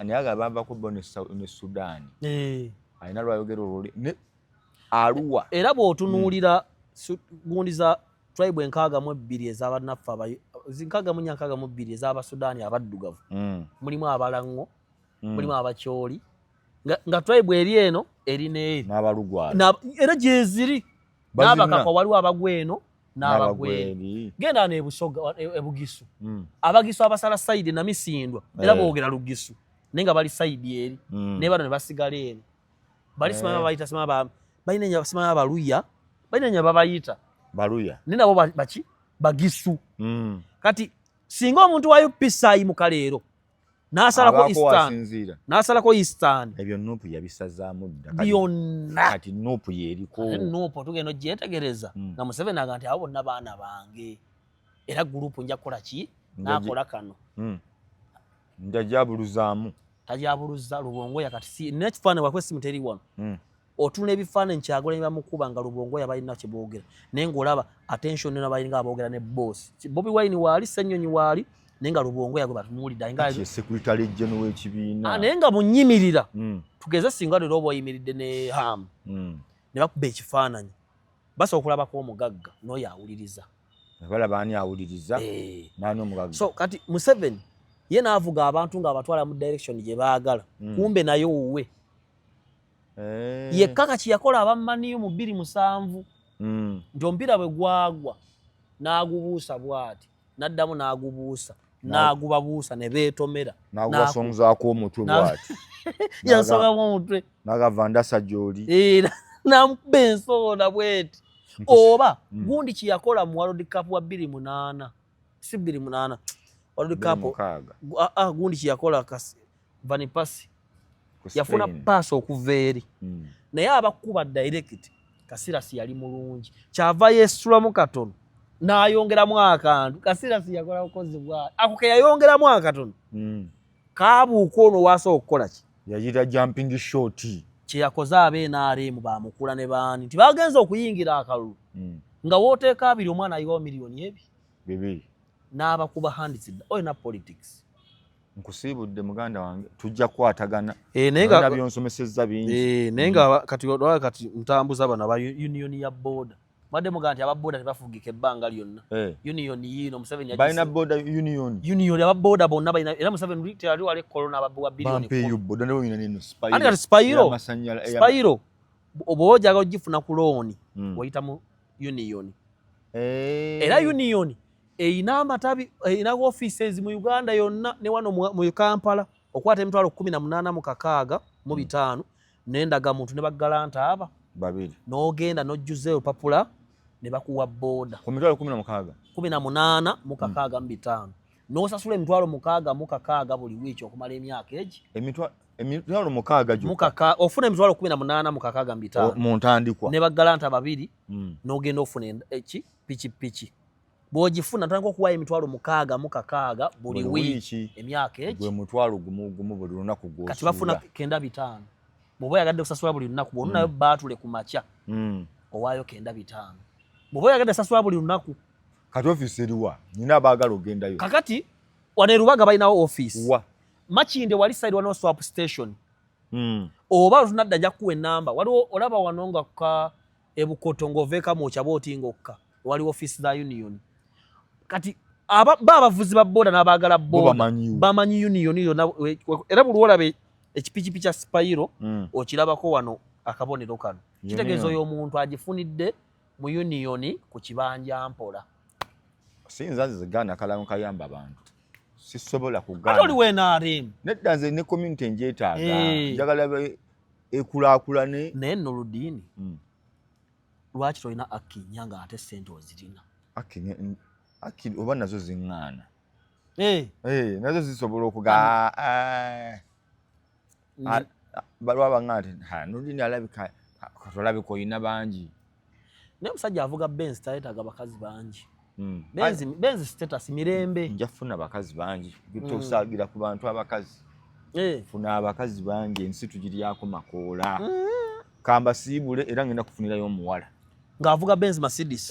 naye bava ku ne Sudan alina lwayogero oluli ne Arua era bw'otunuulira gundi za tribe enkaaga mu ebbiri ez'abannaffe zinkaaga mu nyankaaga mu bbiri ez'Abasudaani abaddugavu mulimu Abalango mulimu Abakyoli nga tribe eri eno eri n'eri n'Abalugwala era gyeziri n'Abakaka waliwo Abagweno n'Abagweri genda n'Ebusoga Ebugisu Abagisu abasala sayidi Namisindwa era boogera Lugisu naye nga bali sayidi eri ne bano ne basigala eno bali simanya bayita simanya balina nya simanya Abaluya balina nya babayita Baluya ne nabo baki Bagisu kati singa omuntu wa UPC ayimuka leero n'asalako Eastern ebyo Nuupu yabisazaamu dda byonna kati Nuupu yeriko Nuupu tugenda ogyetegereza nga Museveni aga nti abo bonna baana bange era gurupu nja kukola ki n'akola kano njajabuluzaamu tajabuluza Lubongoya kati n'ekifaananyi wakwesi muteri wano otuna ebifaananyi Kyagulanyi bamukuba nga Lubongoya balina kye boogera naye ng'olaba attention nena balinga aboogera ne boss Bobi Wine waali Ssenyonyi waali naye nga Lubongoya gwe batunuulidde nga Secretary General w'ekibiina naye nga munnyimirira tugeze singa leero oba oyimiridde ne Ham ne bakuba ekifaananyi basa okulabako omugagga n'oyo awuliriza balaba ani awuliriza n'ani omugagga so kati Museveni ye n'avuga abantu ng'abatwala mu direction gye baagala kumbe naye wuwe yekka kati yakola abamaniyo mu 2007 nti omupiira bwe gwagwa n'agubuusa bw'ati n'addamu n'agubuusa n'agubabuusa ne beetomera n'agubasongozaako omutwe bw'ati yasongamu omutwe n'agavandasa gy'oli n'amukuba ensonda bw'eti oba gundi kye yakola mu World Cup wa 2008 si 2008 World Cup gundi kye yakola Vanipasi yafuna paasi okuva eri naye abakuba direct Kasirasi yali mulungi kyava yeesulamu katono n'ayongeramu akantu Kasirasi yakola bukozi bwati ako ke yayongeramu akatono kaabuuka ono wasooka okukola ki yayita jumping short kye yakoze NRM bamukula ne baani nti bagenza okuyingira akalulu nga wooteeka abiri omwana ayiwawo miliyoni bibiri n'abakuba handits oyo na politics nkusiibudde muganda wange tujja kukwatagana naye nga byonsomesezza bingi naye nga kati ntambuza bano aba union ya boda badde muga nti ababoda tebafugika ebbanga lyonna union yino Museveni balina boda union ababoda bonna balina era Museveni teyali wali corona ababowa bilioni boda ne union ino Spiro obojaga ogifuna ku looni wayita mu union era union eyina amatabi eyina offices mu Uganda yonna ne wano mu Kampala okwata emitwalo 18 mu kakaaga mu 5 nendaga muntu ne bagalanta aba babiri n'ogenda n'ojjuza olupapula ne bakuwa boda ku mitwalo 18 mu kakaaga mu 5 n'osasula emitwalo 6 mu kakaaga buli wiiki okumala emyaka egi emitwalo 6 gyokka ofuna emitwalo 18 mu kakaaga mu 5 mu ntandikwa ne bagalanta babiri n'ogenda ofuna piki bw'ogifuna ntandika okuwa emitwalo 6 mu kakaaga buli wiiki emyaka egi gwe mutwalo gumu buli lunaku gw'osula kati bafuna 9,500 bw'oba oyagadde okusasula buli lunaku bw'onayo baatule ku makya owaayo 9,500 bw'oba oyagadde osasula buli lunaku kati ofiisi eriwa nina abaagala ogendayo kakati wano Rubaga balinawo ofiisi Makinde wali side wano swap station oba otunadda ajja kukuwa ennamba waliwo olaba wano nga ka Ebukoto ng'oveeka mu kyabo otingokka waliwo ofiisi za union kati abavuzi ba boda n'abaagala boda bamanyi union yonna era buli olabe ekipikipiki kya Spiro okirabako wano akabonero kano kitegeeza oyo omuntu agifunidde mu union ku kibanja mpola. Sinza nze Ghana kalamu kayamba abantu sisobola kugana. Ate oli NRM nedda nze ne community njeetaaga njagala ekulaakulane naye Noludini lwaki tolina Akinya nga ate ssente ozirina? Akinya oba nazo ziŋŋaana nazo zisobola balwa baŋŋaana Noludini alabika katolabika oyina bangi naye omusajja avuga Benz tayetaaga bakazi bangi. Benz status mirembe nja funa bakazi bangi bitosaagira ku bantu abakazi funa abakazi bangi ensi tugiryako makoola kamba siibule era ngenda kufunirayo omuwala ng'avuga Benz Mercedes.